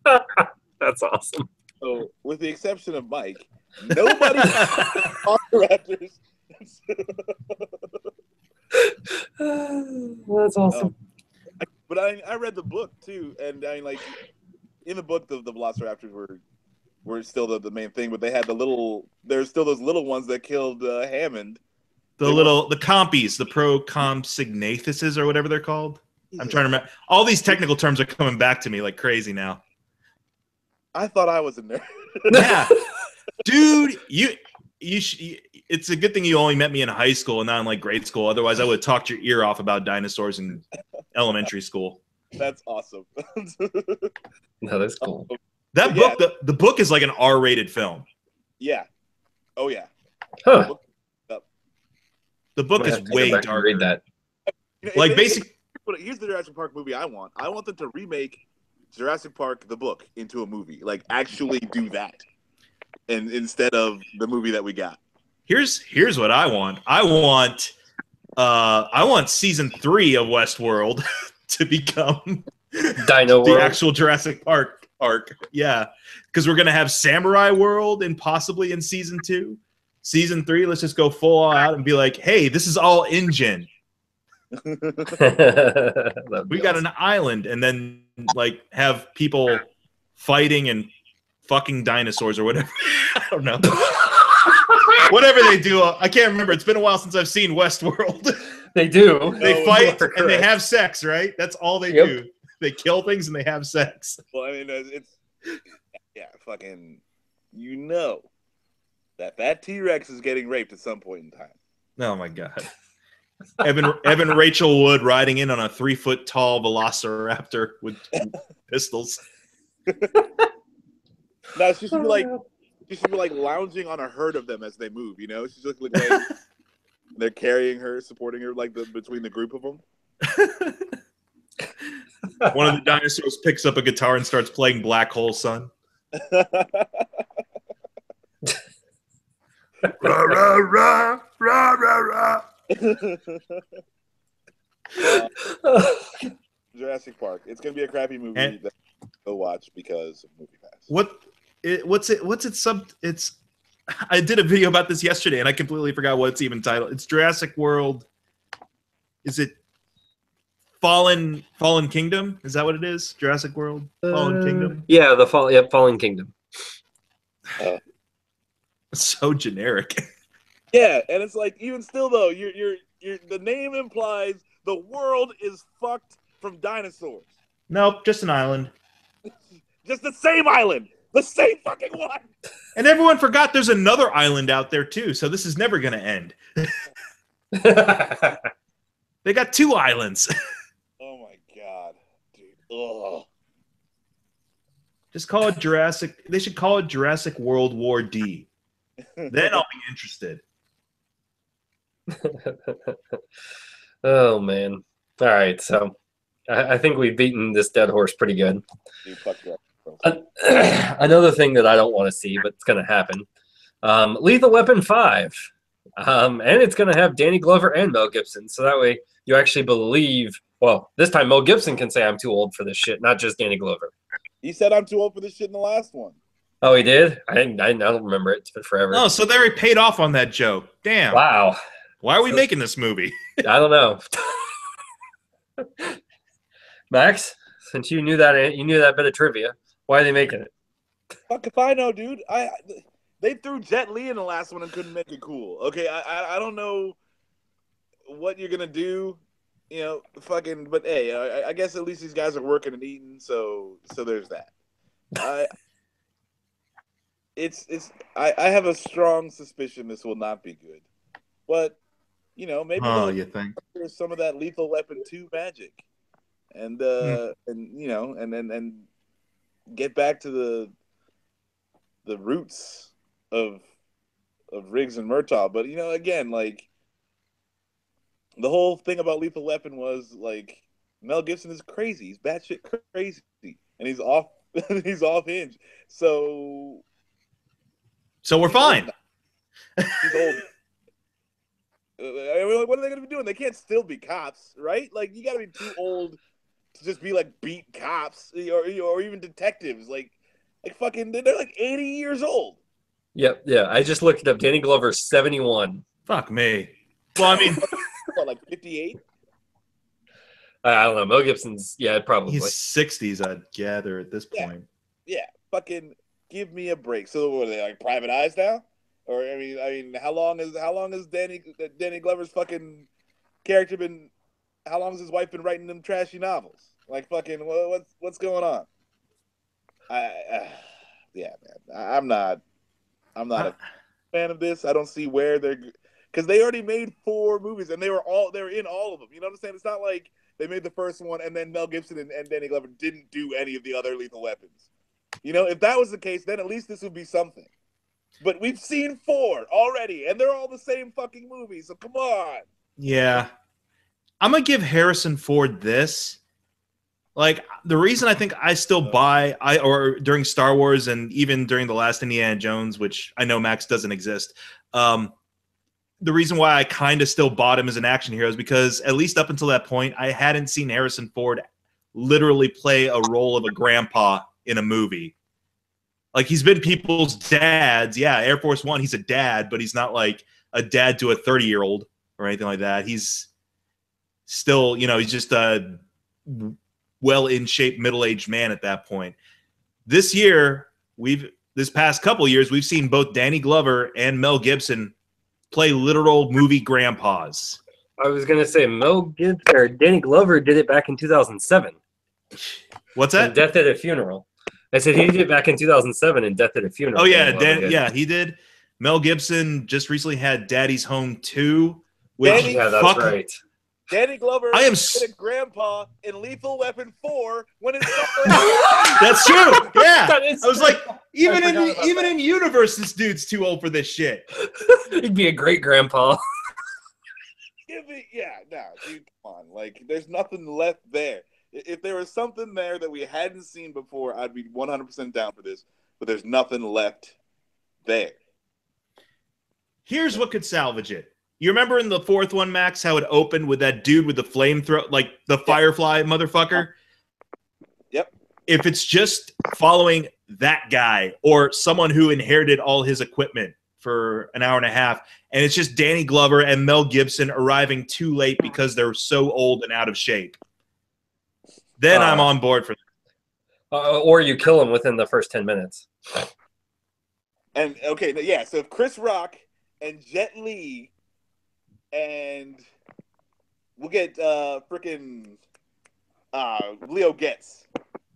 That's awesome. So, with the exception of Mike, nobody Velociraptors. That's awesome. But I read the book too, and I mean, like, in the book, the Velociraptors were still the main thing, but they had there's still those little ones that killed Hammond. The compies, the Procompsognathus or whatever they're called. I'm trying to remember. All these technical terms are coming back to me like crazy now. I thought I was a nerd. Yeah, dude, it's a good thing you only met me in high school and not in like grade school. Otherwise, I would have talked your ear off about dinosaurs in elementary school. That's awesome. No, that's cool. That book, the book is like an R-rated film. Yeah. Oh yeah. Huh. The book is way darker. Read that. Like basically, here's the Jurassic Park movie I want. I want them to remake Jurassic Park the book into a movie. Like actually do that, and instead of the movie that we got. Here's what I want. I want season 3 of Westworld to become Dino the World. actual Jurassic Park arc. Yeah, because we're gonna have Samurai World and possibly in season 2. Season 3, let's just go full out and be like, hey, this is all InGen. We got an island, and then like have people fighting and fucking dinosaurs or whatever. I don't know. Whatever they do, I can't remember. It's been a while since I've seen Westworld. They do. They fight and they have sex, right? That's all they do. They kill things and they have sex. Well, I mean, it's fucking, you know, that T-Rex is getting raped at some point in time. Oh my god. Evan Rachel Wood riding in on a 3-foot-tall velociraptor with pistols. No, she should be like lounging on a herd of them as they move. You know, she's looking like they're carrying her, supporting her, like between the group of them. One of the dinosaurs picks up a guitar and starts playing Black Hole Sun. Rah, rah, rah, rah, rah, rah. Jurassic Park. It's gonna be a crappy movie that go watch because of Movie Pass. It's I did a video about this yesterday and I completely forgot what it's even titled. It's Jurassic World. Is it Fallen Kingdom? Is that what it is? Jurassic World Fallen Kingdom? Yeah, Fallen Kingdom. So generic. Yeah, and it's like even still though, you're the name implies the world is fucked from dinosaurs. Nope, just an island. Just the same island. The same fucking one. And everyone forgot there's another island out there too, so this is never gonna end. They got 2 islands. Oh my god, dude. Ugh. Just call it Jurassic. They should call it Jurassic World War D. Then I'll be interested. Oh man! All right, so I think we've beaten this dead horse pretty good. Dude, fuck that. Another thing that I don't want to see, but it's going to happen. Lethal Weapon 5, and it's going to have Danny Glover and Mel Gibson, so that way you actually believe. Well, this time Mel Gibson can say I'm too old for this shit, not just Danny Glover. He said I'm too old for this shit in the last one. Oh, he did? I don't remember it. It's been forever. Oh, so they already paid off on that joke. Damn. Wow. Why are we making this movie? I don't know. Max, since you knew that bit of trivia, why are they making it? Fuck if I know, dude. They threw Jet Li in the last one and couldn't make it cool. Okay, I don't know what you're gonna do, you know, fucking. But hey, I guess at least these guys are working and eating, so there's that. I have a strong suspicion this will not be good, but you know maybe you think there's some of that Lethal Weapon 2 magic, and you know and get back to the roots of Riggs and Murtaugh. But you know, again, like the whole thing about Lethal Weapon was like Mel Gibson is crazy. He's batshit crazy, and he's off hinge. So we're fine. He's old. What are they going to be doing? They can't still be cops, right? Like you got to be too old to just be like beat cops or even detectives. Like fucking, they're like 80 years old. Yep, yeah. I just looked it up. Danny Glover's 71. Fuck me. Well, I mean, what, like 58? I don't know. Mel Gibson's, yeah, probably. He's 60s, I'd gather at this point. Yeah, fucking give me a break. So what are they, like Private Eyes now? Or I mean, how long has Danny Glover's fucking character been? How long has his wife been writing them trashy novels? Like fucking, what's going on? Yeah, man, I'm not fan of this. I don't see where they're because they already made 4 movies and they were in all of them. You know what I'm saying? It's not like they made the first one and then Mel Gibson and Danny Glover didn't do any of the other Lethal Weapons. You know, if that was the case, then at least this would be something. But we've seen 4 already, and they're all the same fucking movie. So come on. Yeah, I'm gonna give Harrison Ford this. Like, the reason I think I still buy, or during Star Wars and even during the last Indiana Jones, which I know Max doesn't exist, the reason why I kind of still bought him as an action hero is because at least up until that point, I hadn't seen Harrison Ford literally play a role of a grandpa in a movie. Like, he's been people's dads. Yeah, Air Force One, he's a dad, but he's not like a dad to a 30-year-old or anything like that. He's still, you know, he's just a well-in-shape middle-aged man at that point. This past couple years, we've seen both Danny Glover and Mel Gibson play literal movie grandpas. I was gonna say Danny Glover did it back in 2007. What's that? In Death at a Funeral. I said he did it back in 2007 in Death at a Funeral. Oh yeah, he did. Mel Gibson just recently had Daddy's Home 2. Which, yeah, that's right. Danny Glover I am a grandpa in Lethal Weapon 4 when it's That's true. Yeah. I was like, even that. in universe, this dude's too old for this shit. He'd be a great grandpa. Yeah, no, dude, come on. Like, there's nothing left there. If there was something there that we hadn't seen before, I'd be 100% down for this. But there's nothing left there. Here's what could salvage it. You remember in the 4th one, Max, how it opened with that dude with the flamethrower, like the Firefly motherfucker? Yep. If it's just following that guy or someone who inherited all his equipment for an hour and a half, and it's just Danny Glover and Mel Gibson arriving too late because they're so old and out of shape, then I'm on board for that. Or you kill him within the first 10 minutes. And, okay, yeah, so if Chris Rock and Jet Li and we'll get freaking Leo Getz.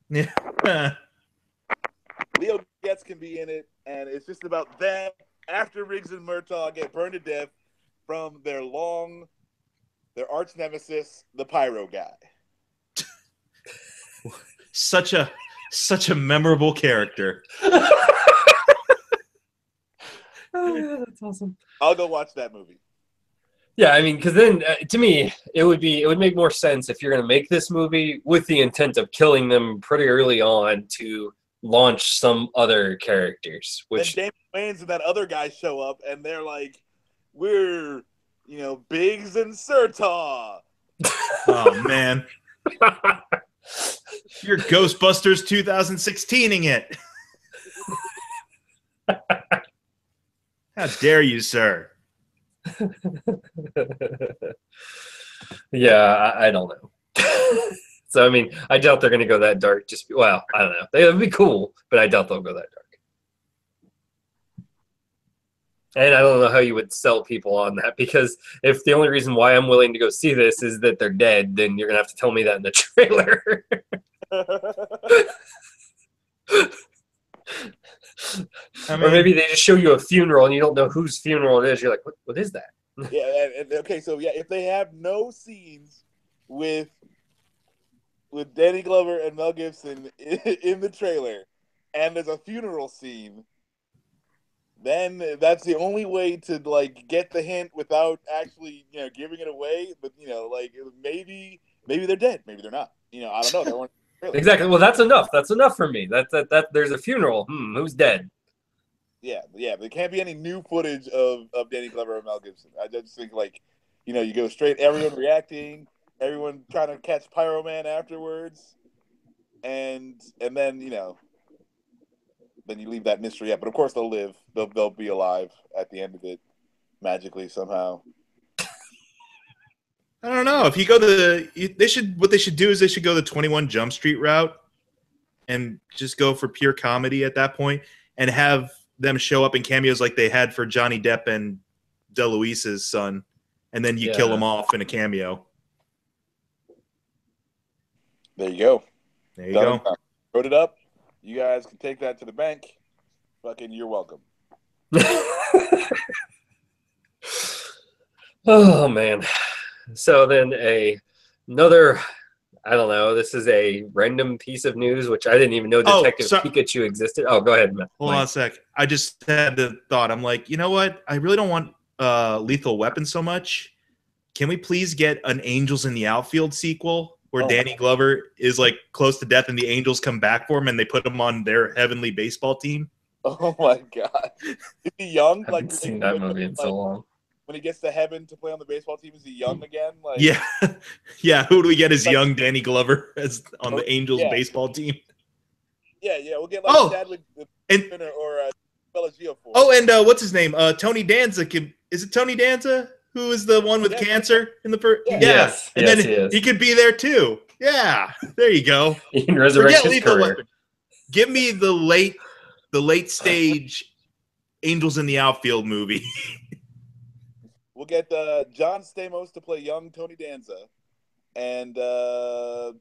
Yeah. Leo Getz can be in it, and it's just about them after Riggs and Murtaugh get burned to death from their arch nemesis, the Pyro guy. Such a memorable character. Oh, yeah, that's awesome. I'll go watch that movie. Yeah, I mean, because then to me, it would make more sense if you're going to make this movie with the intent of killing them pretty early on to launch some other characters. Which then Damon Wayans and that other guy show up, and they're like, "We're, Biggs and Surtaw." Oh man, you're Ghostbusters 2016ing it. How dare you, sir? Yeah, I don't know. So, I mean, I doubt they're going to go that dark. I don't know. It would be cool, but I doubt they'll go that dark. And I don't know how you would sell people on that, because if the only reason why I'm willing to go see this is that they're dead, then you're going to have to tell me that in the trailer. I mean, or maybe they just show you a funeral and you don't know whose funeral it is. You're like, what is that? Yeah, okay, so yeah, if they have no scenes with Danny Glover and Mel Gibson in the trailer, and there's a funeral scene, then that's the only way to get the hint without actually giving it away. But maybe they're dead, maybe they're not. I don't know. They weren't really. Exactly. Well, that's enough. That's enough for me. That there's a funeral. Who's dead? Yeah. There can't be any new footage of Danny Glover or Mel Gibson. I just think you go straight, everyone reacting, everyone trying to catch Pyro Man afterwards, and then then you leave that mystery up. But of course they'll live. They'll be alive at the end of it magically somehow. I don't know. If you go what they should do is they should go the 21 Jump Street route and just go for pure comedy at that point and have them show up in cameos like they had for Johnny Depp and DeLuise's son, and then you kill them off in a cameo. There you go. There you go. Wrote it up. You guys can take that to the bank. Fucking, you're welcome. Oh man. So then another, I don't know, this is a random piece of news which I didn't even know Oh, Detective Pikachu existed. Oh, go ahead, Mike. hold on a sec. I just had the thought. I'm like, you know what? I really don't want Lethal Weapon so much. Can we please get an Angels in the Outfield sequel where Danny Glover is like close to death and the Angels come back for him and they put him on their heavenly baseball team? Oh my god. Is he young? I haven't seen that movie in so long. When he gets to heaven to play on the baseball team, is he young again? Like, Yeah. Yeah. Who do we get as young Danny Glover as on the Angels yeah. baseball team? Yeah, we'll get like Chadwick or Bella Gio for. Oh, and what's his name? Tony Danza. Is it Tony Danza who is the one with cancer in the first? Yeah. Yes. And then he could be there too. Yeah. There you go. He can resurrect his Lethal career. Weapon. Give me the late stage Angels in the Outfield movie. We'll get John Stamos to play young Tony Danza, and yeah,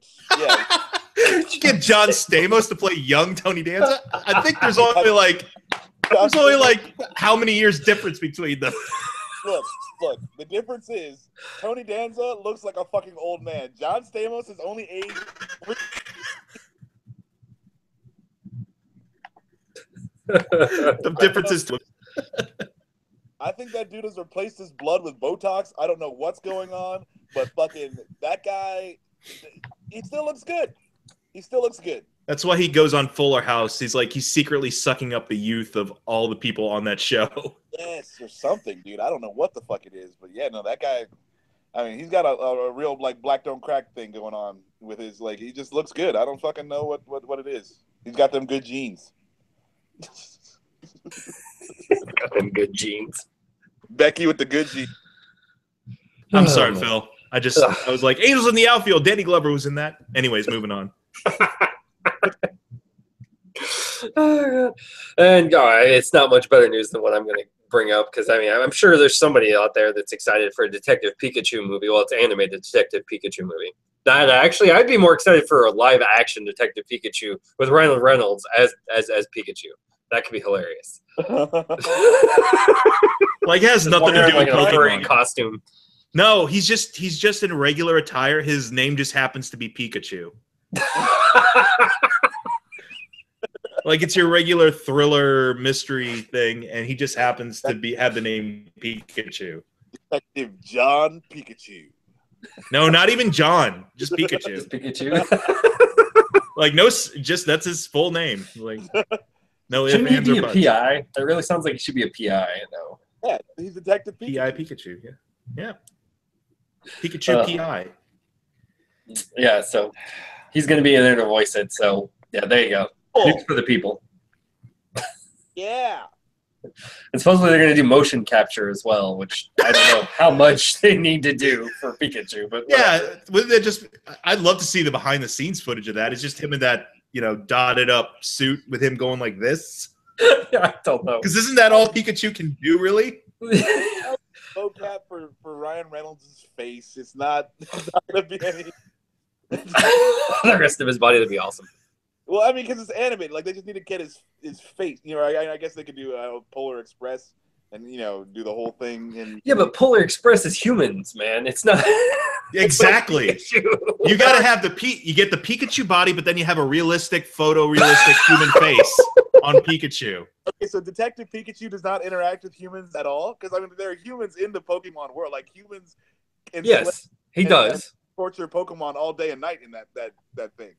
get John Stamos to play young Tony Danza. I think there's only like how many years difference between them. Look. The difference is Tony Danza looks like a fucking old man. John Stamos is only aged. The difference is. I think that dude has replaced his blood with Botox. I don't know what's going on, but fucking that guy, he still looks good. He still looks good. That's why he goes on Fuller House. He's secretly sucking up the youth of all the people on that show. Yes, or something, dude. I don't know what the fuck it is, but yeah, no, that guy. I mean, he's got a real like black don't crack thing going on with his like. He just looks good. I don't fucking know what it is. He's got them good genes. Got them good genes. Becky with the good genes. I'm sorry, Phil. I was like, Angels in the Outfield. Danny Glover was in that. Anyways, moving on. And it's not much better news than what I'm going to bring up because I mean I'm sure there's somebody out there that's excited for a Detective Pikachu movie. Well, it's an animated Detective Pikachu movie. That actually, I'd be more excited for a live action Detective Pikachu with Ryan Reynolds as Pikachu. That could be hilarious. Like, it has nothing to do with a furry Pokemon costume. No, he's just in regular attire. His name just happens to be Pikachu. Like, it's your regular thriller mystery thing, and he just happens to have the name Pikachu. Detective John Pikachu. No, not even John. Just Pikachu. Just Pikachu. Like, no, just that's his full name. Like, no ifs, Shouldn't he ands, be or a buts. PI? That really sounds like he should be a PI, though. Yeah, he's Detective Pikachu. PI Pikachu. Yeah. Pikachu PI. Yeah, so he's going to be in there to voice it. So, yeah, there you go. News for the people. Yeah. And supposedly they're going to do motion capture as well, which I don't know how much they need to do for Pikachu. But I'd love to see the behind the scenes footage of that. It's just him in that, dotted up suit with him going like this. I don't know. Because isn't that all Pikachu can do, really? Mocap for Ryan Reynolds' face. It's not going to be any. The rest of his body would be awesome. Well, I mean, because it's animated. Like, they just need to get his face. I guess they could do Polar Express and, do the whole thing. And yeah, but Polar Express is humans, man. It's not. Exactly. You got to have you get the Pikachu body, but then you have a realistic human face on Pikachu. Okay, so Detective Pikachu does not interact with humans at all? Because, I mean, there are humans in the Pokemon world. Like, humans can yes, he does. torture Pokemon all day and night in that thing.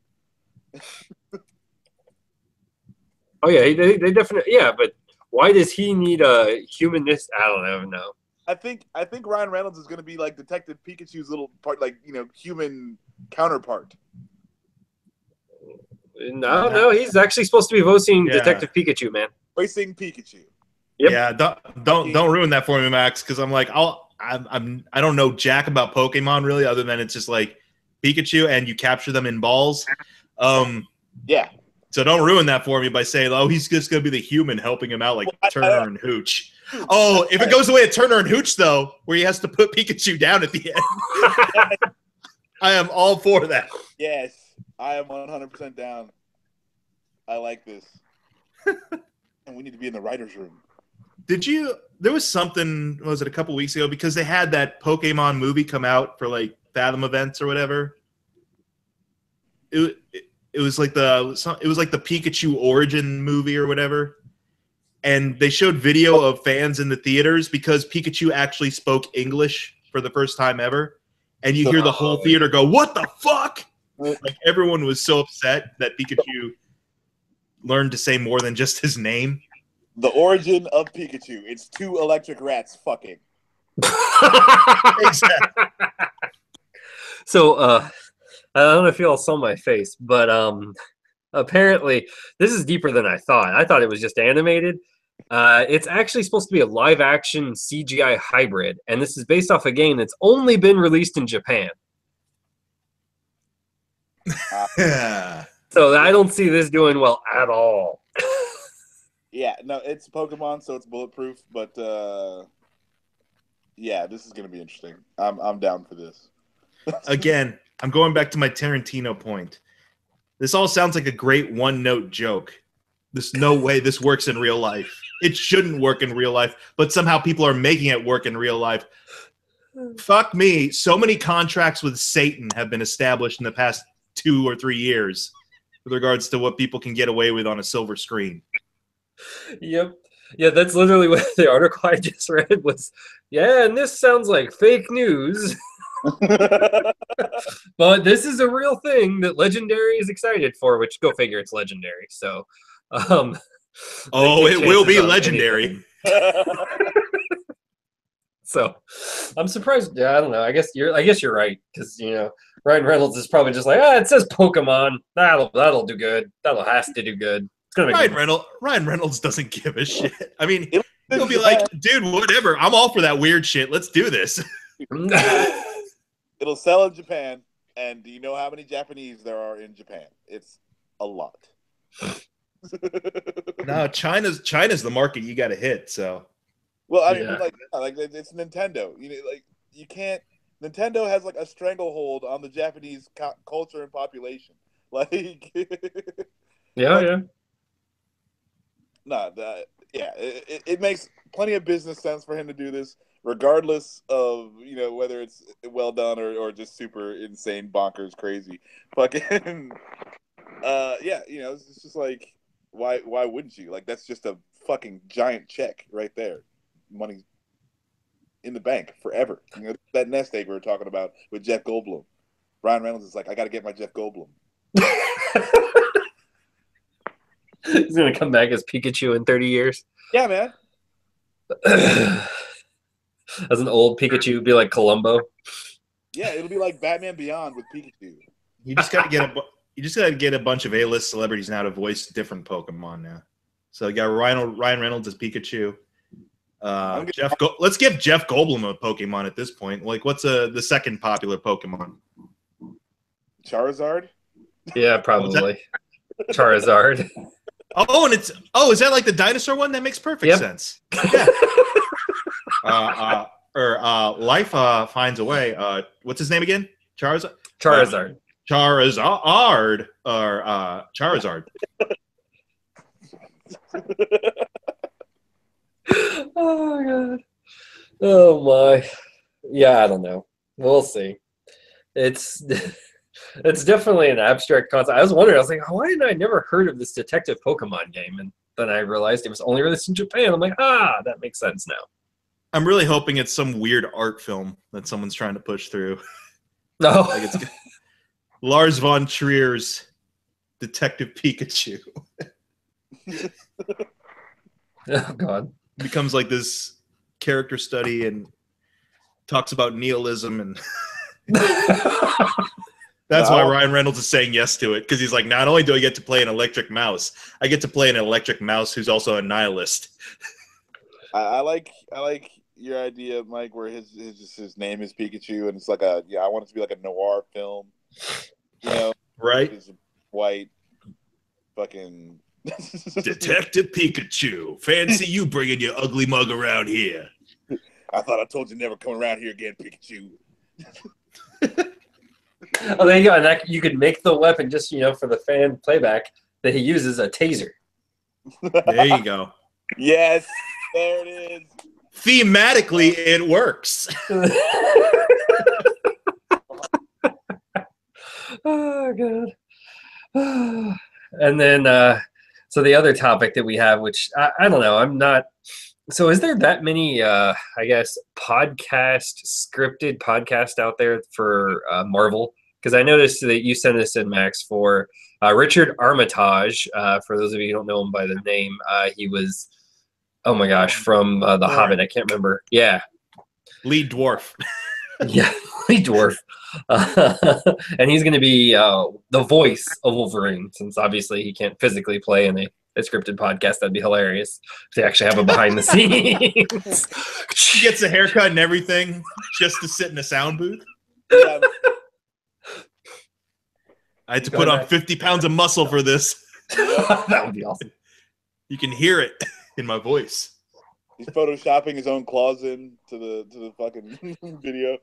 Oh yeah, they definitely but why does he need a humanness? I don't know. I think Ryan Reynolds is going to be like Detective Pikachu's little part, like human counterpart. No, he's actually supposed to be voicing Detective Pikachu, man. Voicing Pikachu. Yep. Yeah, don't ruin that for me, Max, because I'm like I don't know jack about Pokemon really, other than it's just like Pikachu and you capture them in balls. Yeah. So don't ruin that for me by saying, "Oh, he's just gonna be the human helping him out like Turner and Hooch." Oh, if it goes the way of Turner and Hooch, though, where he has to put Pikachu down at the end, I am all for that. Yes, I am 100% down. I like this, and we need to be in the writers' room. Did you? There was something. Was it a couple weeks ago? Because they had that Pokemon movie come out for like Fathom events or whatever. It was like the Pikachu origin movie or whatever, and they showed video of fans in the theaters because Pikachu actually spoke English for the first time ever, and you hear the whole theater go, "What the fuck!" Like everyone was so upset that Pikachu learned to say more than just his name. The origin of Pikachu. It's two electric rats fucking. Exactly. So, I don't know if you all saw my face, but apparently this is deeper than I thought. I thought it was just animated. It's actually supposed to be a live-action CGI hybrid, and this is based off a game that's only been released in Japan. So I don't see this doing well at all. Yeah, no, it's Pokemon, so it's bulletproof. But yeah, this is gonna be interesting. I'm down for this. Again, I'm going back to my Tarantino point. This all sounds like a great one-note joke. There's no way this works in real life. It shouldn't work in real life, but somehow people are making it work in real life. Fuck me. So many contracts with Satan have been established in the past 2 or 3 years with regards to what people can get away with on a silver screen. Yep. Yeah, that's literally what the article I just read was. Yeah, and this sounds like fake news. But this is a real thing that Legendary is excited for, which go figure, it's Legendary. So, oh, it will be Legendary. So, I'm surprised. Yeah, I don't know. I guess you're right, because Ryan Reynolds is probably just like, it says Pokemon. That'll do good. That'll has to do good. It's gonna be Ryan Reynolds doesn't give a shit. I mean, he'll be like, dude, whatever. I'm all for that weird shit. Let's do this. It'll sell in Japan, and do you know how many Japanese there are in Japan? It's a lot. No, China's the market you got to hit. So, well, I mean, like it's Nintendo. You can't. Nintendo has like a stranglehold on the Japanese culture and population. Like, yeah. No, it makes plenty of business sense for him to do this, regardless of whether it's well done or just super insane, bonkers, crazy. Fucking, yeah, it's just like, why wouldn't you? Like, that's just a fucking giant check right there, money in the bank forever. That nest egg we were talking about with Jeff Goldblum. Ryan Reynolds is like, I got to get my Jeff Goldblum. He's gonna come back as Pikachu in 30 years. Yeah, man. As an old Pikachu, be like Columbo. Yeah, it'll be like Batman Beyond with Pikachu. You just got to get a bunch of A-list celebrities now to voice different Pokemon now. So you got Ryan Reynolds as Pikachu. Let's give Jeff Goldblum a Pokemon at this point. Like, what's the second popular Pokemon? Charizard? Yeah, probably. Charizard. Oh, and is that like the dinosaur one? That makes perfect sense. Yeah. Life finds a way. What's his name again? Charizard. Charizard. Charizard. Oh god. Oh my. Yeah, I don't know. We'll see. It's definitely an abstract concept. I was wondering, I was like, why didn't I never heard of this Detective Pokemon game? And then I realized it was only released in Japan. I'm like, that makes sense now. I'm really hoping it's some weird art film that someone's trying to push through. No. Like it's Lars von Trier's Detective Pikachu. Oh god. Becomes like this character study and talks about nihilism and that's why Ryan Reynolds is saying yes to it, because he's like, not only do I get to play an electric mouse, I get to play an electric mouse who's also a nihilist. I like your idea, Mike, where his name is Pikachu, and it's like I want it to be like a noir film, right? It's white, fucking Detective Pikachu. Fancy you bringing your ugly mug around here. I thought I told you never come around here again, Pikachu. Oh, there you go. And you could make the weapon just, for the fan playback that he uses a taser. There you go. Yes. There it is. Thematically, it works. Oh god. And then so the other topic that we have, which I don't know, I'm not, so is there that many I guess scripted podcast out there for Marvel? Because I noticed that you sent this in, Max, for Richard Armitage. For those of you who don't know him by the name, he was, oh my gosh, from The Hobbit. I can't remember. Yeah. Lead dwarf. Yeah, lead dwarf. And he's going to be the voice of Wolverine, since obviously he can't physically play in a scripted podcast. That'd be hilarious to actually have a behind the scenes. He gets a haircut and everything just to sit in a sound booth. Yeah. I had to put on 50 pounds of muscle for this. That would be awesome. You can hear it in my voice. He's photoshopping his own claws into the fucking video.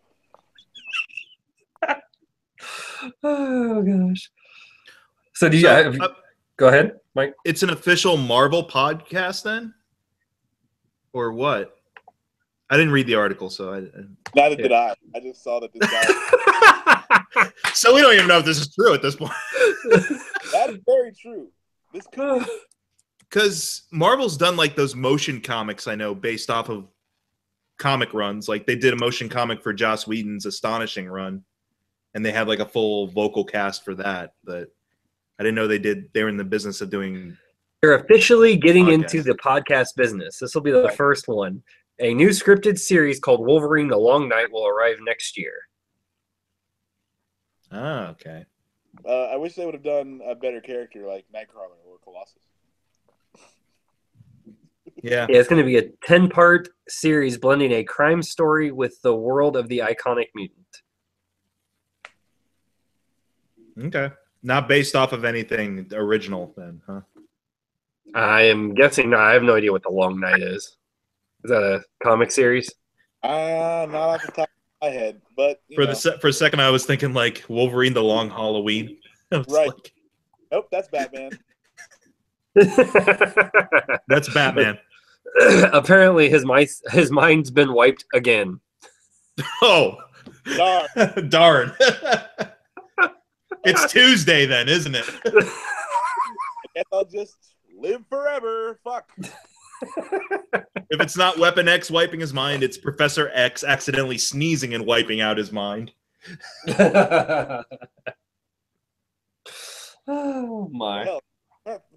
Oh gosh. So do you go ahead, Mike? It's an official Marvel podcast then? Or what? I didn't read the article, so Neither did I. I just saw that this guy. So we don't even know if this is true at this point. That is very true. This could be. Because Marvel's done like those motion comics, I know, based off of comic runs. Like they did a motion comic for Joss Whedon's Astonishing run, and they had like a full vocal cast for that. But I didn't know they were in the business of doing. They're officially getting podcasts. into the podcast business. This will be the first one. A new scripted series called Wolverine: The Long Night will arrive next year. Ah, okay. I wish they would have done a better character like Nightcrawler or Colossus. Yeah. Yeah, it's going to be a 10-part series blending a crime story with the world of the iconic mutant. Okay. Not based off of anything original then, huh? I am guessing. No, I have no idea what The Long Night is. Is that a comic series? Not off the top of my head, but For a second, I was thinking like Wolverine: The Long Halloween. I was right. like, nope, that's Batman. that's Batman. Apparently, his mind's been wiped again. Oh, Darn. darn! It's Tuesday then, isn't it? I guess I'll just live forever. Fuck. If it's not Weapon X wiping his mind, it's Professor X accidentally sneezing and wiping out his mind. Oh my. Hell,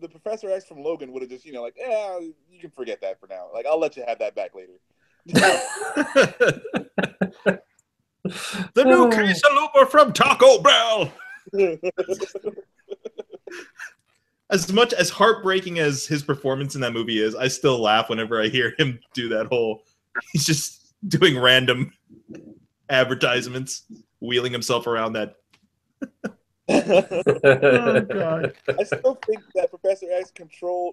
the Professor X from Logan would have just, like, yeah, you can forget that for now. Like, I'll let you have that back later. The new quesalupa from Taco Bell. As much as heartbreaking as his performance in that movie is, I still laugh whenever I hear him do that whole. He's just doing random advertisements, wheeling himself around that. Oh god! I still think that Professor X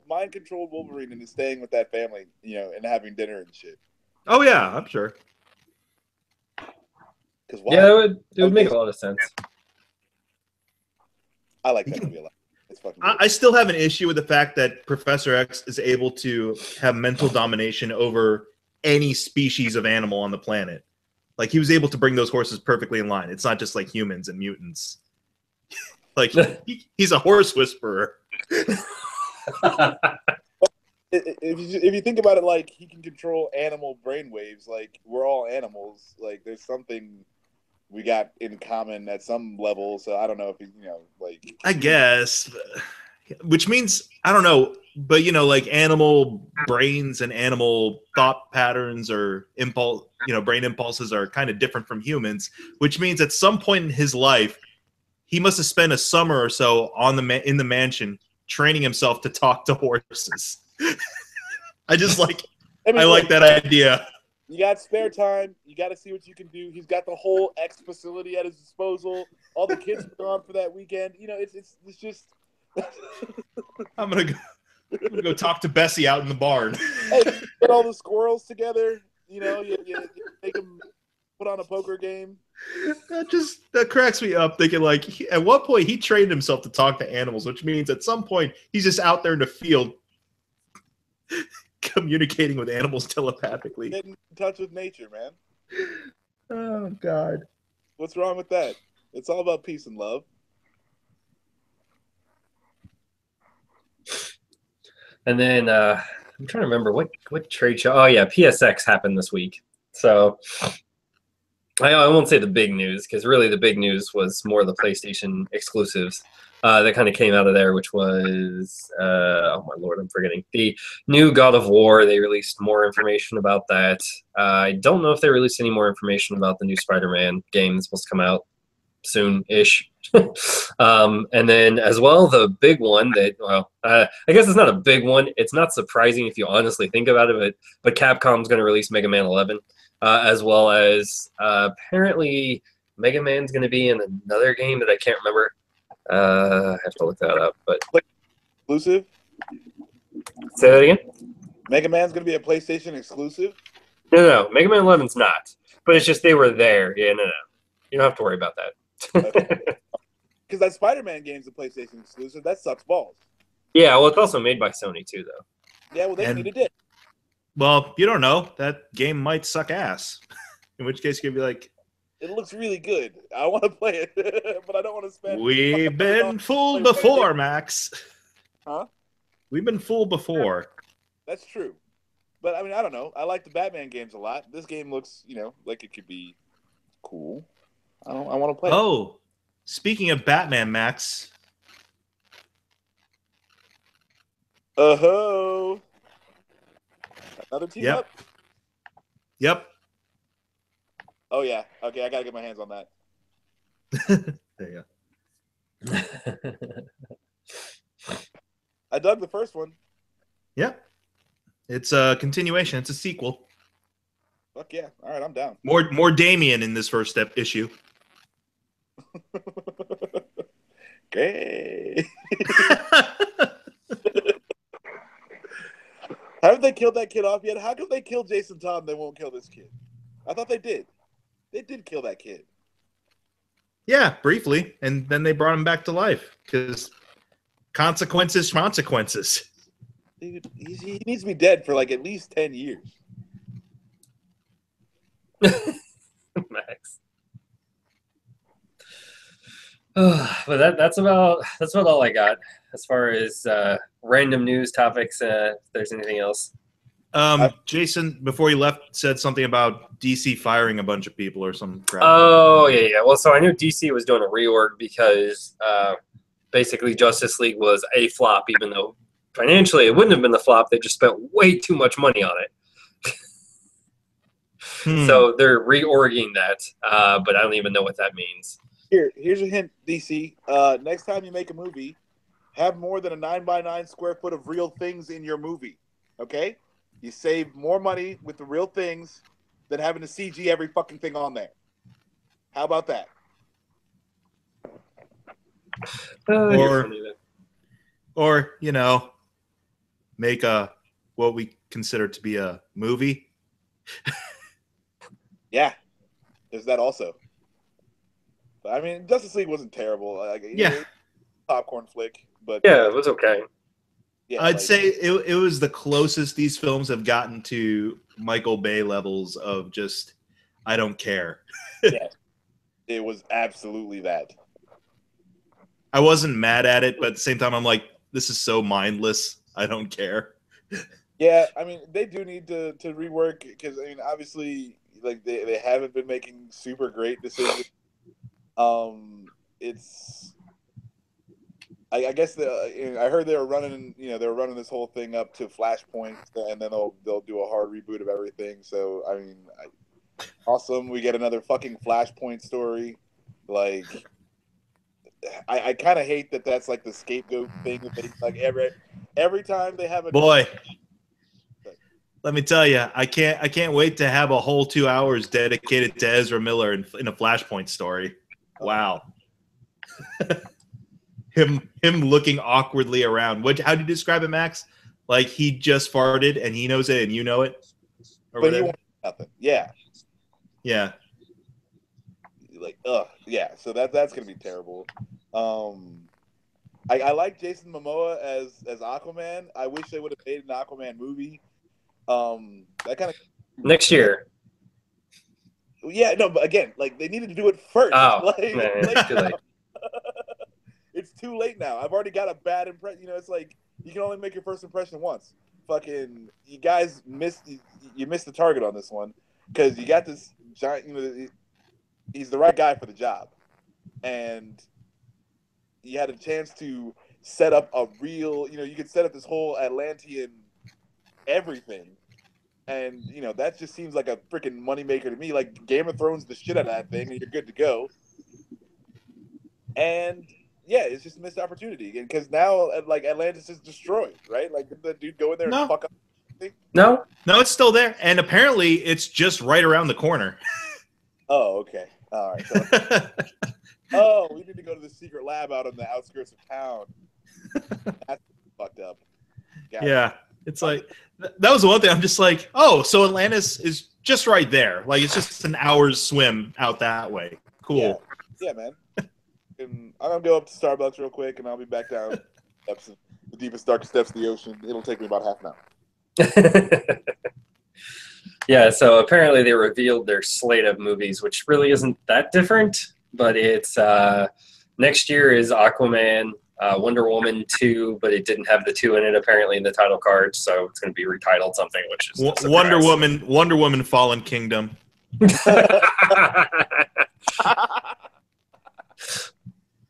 mind controlled Wolverine into staying with that family, and having dinner and shit. Oh yeah, I'm sure. Yeah, it would make a lot of sense. I like that movie a lot. It's fucking good. I still have an issue with the fact that Professor X is able to have mental domination over any species of animal on the planet. Like he was able to bring those horses perfectly in line. It's not just like humans and mutants. Like he's a horse whisperer. If you think about it, like he can control animal brainwaves. Like we're all animals. Like there's something we got in common at some level. So I don't know if like. I guess, which means I don't know, but like animal brains and animal thought patterns or brain impulses are kind of different from humans. Which means at some point in his life, he must have spent a summer or so in the mansion training himself to talk to horses. I like that idea. You got spare time. You got to see what you can do. He's got the whole X facility at his disposal. All the kids are gone for that weekend. It's just. I'm gonna go talk to Bessie out in the barn. Hey, get all the squirrels together. You make them put on a poker game. That cracks me up. Thinking like at one point he trained himself to talk to animals, which means at some point he's just out there in the field communicating with animals telepathically. Get in touch with nature, man. Oh God. What's wrong with that? It's all about peace and love. And then I'm trying to remember what trade show. Oh yeah, PSX happened this week. So I won't say the big news because really the big news was more the PlayStation exclusives that kind of came out of there, which was oh my lord, I'm forgetting the new God of War. They released more information about that. I don't know if they released any more information about the new Spider-Man game supposed to come out soon-ish. And then as well, the big one that, well, I guess it's not a big one. It's not surprising if you honestly think about it, but Capcom's going to release Mega Man 11, as well as apparently Mega Man's going to be in another game that I can't remember. I have to look that up. But Exclusive? Say that again? Mega Man's going to be a PlayStation exclusive? No. Mega Man 11's not. But it's just they were there. Yeah, no. You don't have to worry about that. Because that Spider-Man game's a PlayStation exclusive. That sucks balls. Yeah, well, it's also made by Sony, too, though. Yeah, well, they needed it. Well, you don't know. That game might suck ass. In which case, you'd be like, it looks really good. I want to play it, but I don't want to spend. We've been fooled before, Max. Huh? We've been fooled before. That's true. But, I mean, I don't know. I like the Batman games a lot. This game looks, like it could be cool. I want to play it. Oh, speaking of Batman, Max. Oh. Another team up? Yep. Oh, yeah. Okay, I got to get my hands on that. There you go. I dug the first one. Yep. It's a continuation. It's a sequel. Fuck yeah. All right, I'm down. More Damien in this first issue. Great. Haven't they killed that kid off yet? How come they killed Jason Todd and they won't kill this kid? I thought they did. They did kill that kid. Yeah, briefly. And then they brought him back to life because consequences. Dude, he needs to be dead for like at least 10 years. Max. But that's about all I got as far as random news topics. If there's anything else. Jason, before you left, said something about DC firing a bunch of people or some crap. Oh yeah. Well, so I knew DC was doing a reorg because basically Justice League was a flop, even though financially it wouldn't have been the flop. They just spent way too much money on it. So they're reorging that, but I don't even know what that means. Here's a hint, DC. Next time you make a movie, have more than a 9x9 square foot of real things in your movie. Okay? You save more money with the real things than having to CG every fucking thing on there. How about that? Or make what we consider to be a movie. Yeah, there's that also. But, I mean, Justice League wasn't terrible. Popcorn flick, but yeah, it was okay. Yeah, I'd say it was the closest these films have gotten to Michael Bay levels of just I don't care. Yeah, it was absolutely that. I wasn't mad at it, but at the same time, I'm like, this is so mindless. I don't care. Yeah, I mean, they do need to rework because I mean, obviously, like they haven't been making super great decisions. It's I guess I heard they were running this whole thing up to Flashpoint, and then they'll do a hard reboot of everything. So I mean, awesome, we get another fucking Flashpoint story. Like, I kind of hate that that's like the scapegoat thing. Like every time they have a boy. Let me tell you, I can't wait to have a whole 2 hours dedicated to Ezra Miller in a Flashpoint story. Wow. Him looking awkwardly around. How do you describe it, Max? Like he just farted and he knows it and you know it? Or but whatever? He wants nothing. Yeah. Yeah. Like, yeah. So that's gonna be terrible. I like Jason Momoa as Aquaman. I wish they would have made an Aquaman movie. That kind of Next year. Yeah, no, but again, like they needed to do it first. Oh, like, man, like too late. It's too late now. I've already got a bad impression. You know, it's like you can only make your first impression once. Fucking, you guys missed. You missed the target on this one because you got this giant. You know, he's the right guy for the job, and you had a chance to set up a real. You know, you could set up this whole Atlantean everything. And, you know, that just seems like a freaking moneymaker to me. Like, Game of Thrones the shit out of that thing, and you're good to go. And, yeah, it's just a missed opportunity. Because now, like, Atlantis is destroyed, right? Like, did the dude go in there and fuck up? No, it's still there. And apparently, it's just right around the corner. Oh, okay. All right. So, oh, we need to go to the secret lab out on the outskirts of town. That's fucked up. Yeah. It's like, that was the one thing. I'm just like, oh, so Atlantis is just right there. Like, it's just an hour's swim out that way. Cool. Yeah, man. And I'm going to go up to Starbucks real quick, and I'll be back down the deepest, darkest depths of the ocean. It'll take me about half an hour. Yeah, so apparently they revealed their slate of movies, which really isn't that different, but it's next year is Aquaman, Wonder Woman 2, but it didn't have the 2 in it apparently in the title card, so it's going to be retitled something, which is Wonder Woman Fallen Kingdom.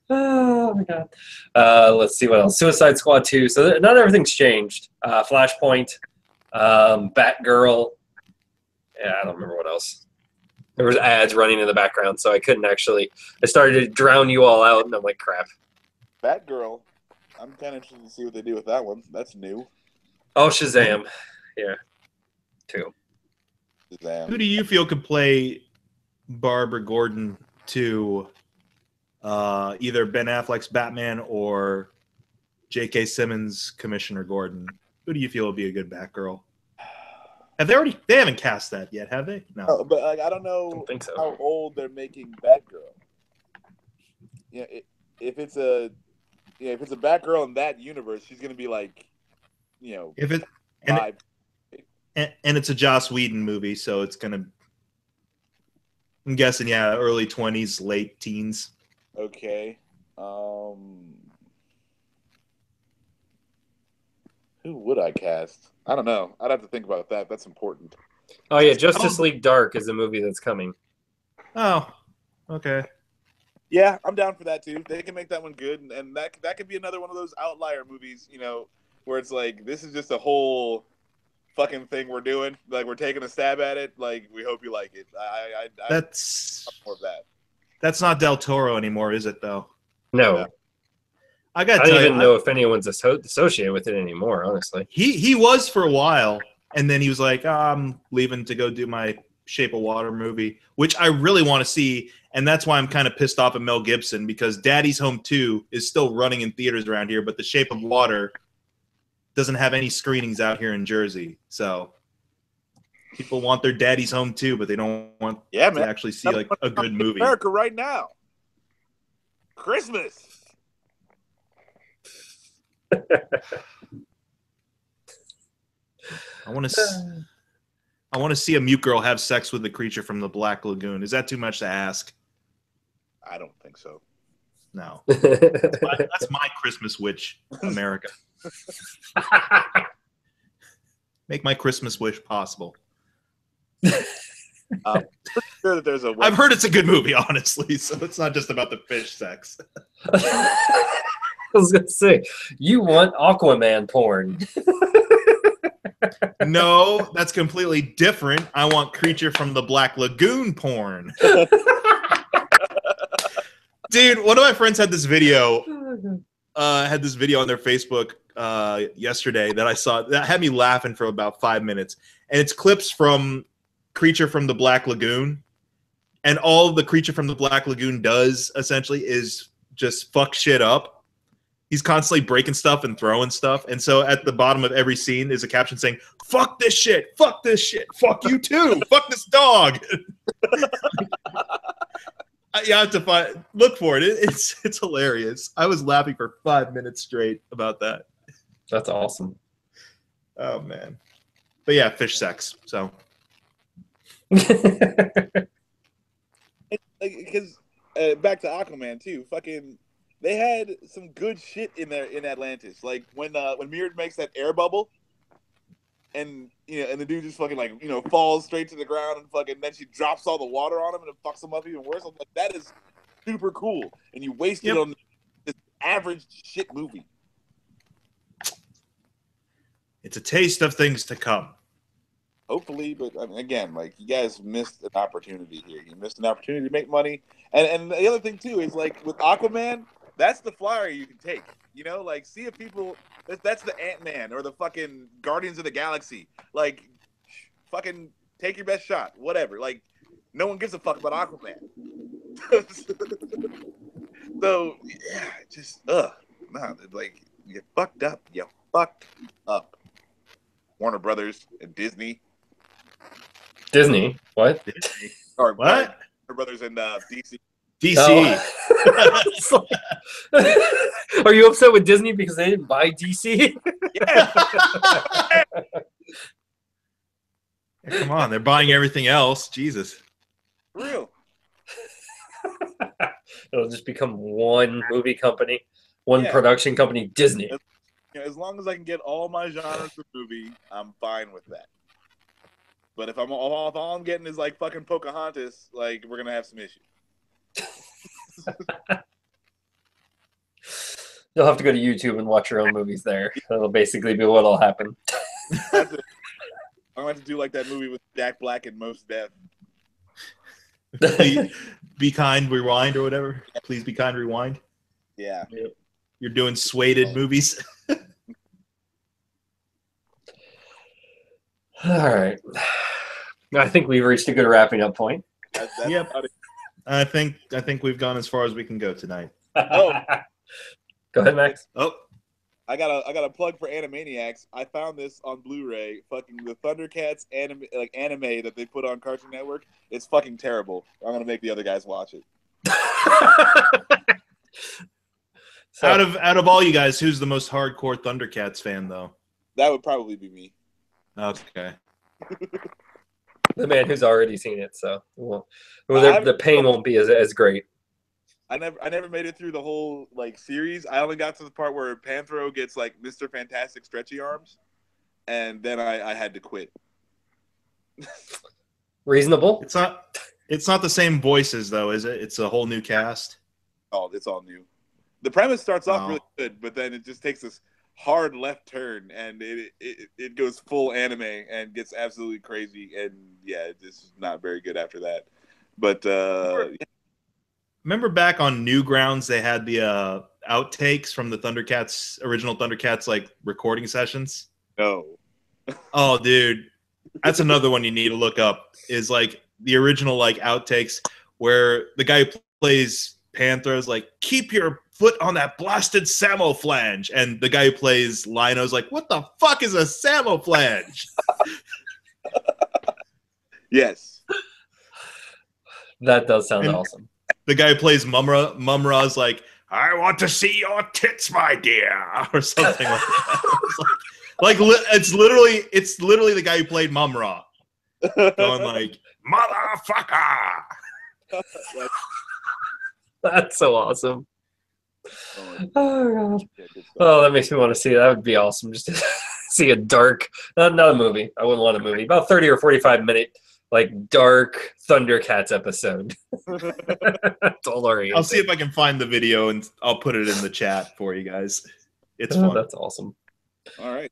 Oh my god. Let's see what else. Suicide Squad 2. So not everything's changed. Flashpoint, Batgirl. Yeah, I don't remember what else. There was ads running in the background, so I couldn't actually. I started to drown you all out, and I'm like, crap. Batgirl. I'm kind of interested to see what they do with that one. That's new. Oh, Shazam. Yeah. 2. Shazam. Who do you feel could play Barbara Gordon to either Ben Affleck's Batman or J.K. Simmons' Commissioner Gordon? Who do you feel would be a good Batgirl? Have they haven't cast that yet, have they? No. But like, I don't know Don't think so. how old they're making Batgirl. Yeah, if it's a Batgirl in that universe, she's gonna be like, you know, If it five. and it's a Joss Whedon movie, so it's gonna. I'm guessing, yeah, early 20s, late teens. Okay. Who would I cast? I don't know. I'd have to think about that. That's important. Oh yeah, Justice League Dark is a movie that's coming. Oh, okay. Yeah, I'm down for that too. They can make that one good, and that could be another one of those outlier movies, you know, where it's like this is just a whole fucking thing we're doing. Like we're taking a stab at it. Like we hope you like it. That's more of that. That's not Del Toro anymore, is it? Though. No. Yeah. I got. I don't even know if anyone's associated with it anymore. Honestly, he was for a while, and then he was like, "I'm leaving to go do my Shape of Water movie," which I really want to see, and that's why I'm kind of pissed off at Mel Gibson because Daddy's Home 2 is still running in theaters around here, but The Shape of Water doesn't have any screenings out here in Jersey. So people want their Daddy's Home 2, but they don't want to actually see like a good movie. America right now. Christmas. I want to see a mute girl have sex with the creature from the Black Lagoon. Is that too much to ask? I don't think so. No. That's my Christmas wish, America. Make my Christmas wish possible. Sure that there's I've heard it's a good movie, honestly, so it's not just about the fish sex. I was gonna say, you want Aquaman porn. No, that's completely different. I want Creature from the Black Lagoon porn. Dude, one of my friends had this video on their Facebook yesterday that I saw that had me laughing for about 5 minutes. And it's clips from Creature from the Black Lagoon. And all the Creature from the Black Lagoon does essentially is just fuck shit up. He's constantly breaking stuff and throwing stuff. And so at the bottom of every scene is a caption saying, fuck this shit, fuck you too, fuck this dog. You have to look for it. It's hilarious. I was laughing for 5 minutes straight about that. That's awesome. Oh, man. But yeah, fish sex. So Because back to Aquaman too. Fucking, they had some good shit in there in Atlantis. Like when Mirror makes that air bubble, and and the dude just fucking like falls straight to the ground and fucking then she drops all the water on him and it fucks him up even worse. I'm like, that is super cool, and you wasted it on this average shit movie. it's a taste of things to come. Hopefully, but I mean, again, like, you guys missed an opportunity here. You missed an opportunity to make money, and the other thing too is, like, with Aquaman, that's the flyer you can take. Like, see if people. That's the Ant-Man or the fucking Guardians of the Galaxy. Like, fucking take your best shot. Whatever. Like, no one gives a fuck about Aquaman. So yeah, just like, you fucked up. You fucked up. Warner Brothers and Disney. Disney? What? Or What? Warner Brothers and DC. DC. Oh. Are you upset with Disney because they didn't buy DC? Yeah. Come on, they're buying everything else. Jesus. For real. It'll just become one movie company, one production company, Disney. As long as I can get all my genres of movie, I'm fine with that. But if all I'm getting is like fucking Pocahontas, like, we're gonna have some issues. You'll have to go to YouTube and watch your own movies there. That'll basically be what'll happen. I'm gonna have to do like that movie with Jack Black and Mos Def. Be kind, rewind, or whatever. Please be kind, rewind. Yeah. Yep. You're doing swayed movies. All right. I think we've reached a good wrapping up point. Yep. I think we've gone as far as we can go tonight. Oh. Go ahead, Max. Oh, I got a plug for Animaniacs. I found this on Blu-ray. Fucking the Thundercats anime that they put on Cartoon Network. It's fucking terrible. I'm gonna make the other guys watch it. So, out of all you guys, who's the most hardcore Thundercats fan, though? That would probably be me. Okay. the man who's already seen it, so the pain won't be as great. I never made it through the whole like series. I only got to the part where Panthro gets like Mr. Fantastic stretchy arms, and then I had to quit. Reasonable. It's not the same voices though, is it? It's a whole new cast. Oh, it's all new. The premise starts off really good, but then it just takes this hard left turn, and it goes full anime and gets absolutely crazy, and yeah, it's just not very good after that. But Remember back on Newgrounds, they had the outtakes from the original Thundercats like recording sessions? no. Oh, dude. That's another one you need to look up, is like the original like outtakes where the guy who plays Panther is like, keep your foot on that blasted samoflange. And the guy who plays Lino's like, what the fuck is a samoflange? Yes. That does sound awesome. The guy who plays Mumra's like, I want to see your tits, my dear, or something like that. It's literally the guy who played Mumra going like, motherfucker. That's so awesome. Oh god. Oh, that makes me want to see it. That would be awesome. Just to see a dark, not a movie. I wouldn't want a movie. About 30 or 45-minute, like, dark Thundercats episode. I'll see if I can find the video and I'll put it in the chat for you guys. It's fun. That's awesome. All right.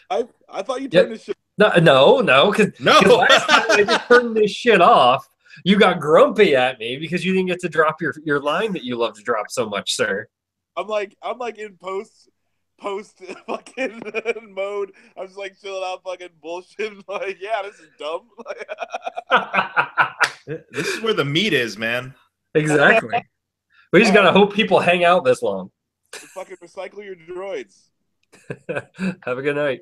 I thought you turned this shit. No, because No. last time I just turned this shit off, you got grumpy at me because you didn't get to drop your line that you love to drop so much, sir. I'm like in post fucking mode. I'm just like chilling out, fucking bullshit. Like, yeah, this is dumb. This is where the meat is, man. Exactly. We just gotta hope people hang out this long. Fucking recycle your droids. Have a good night.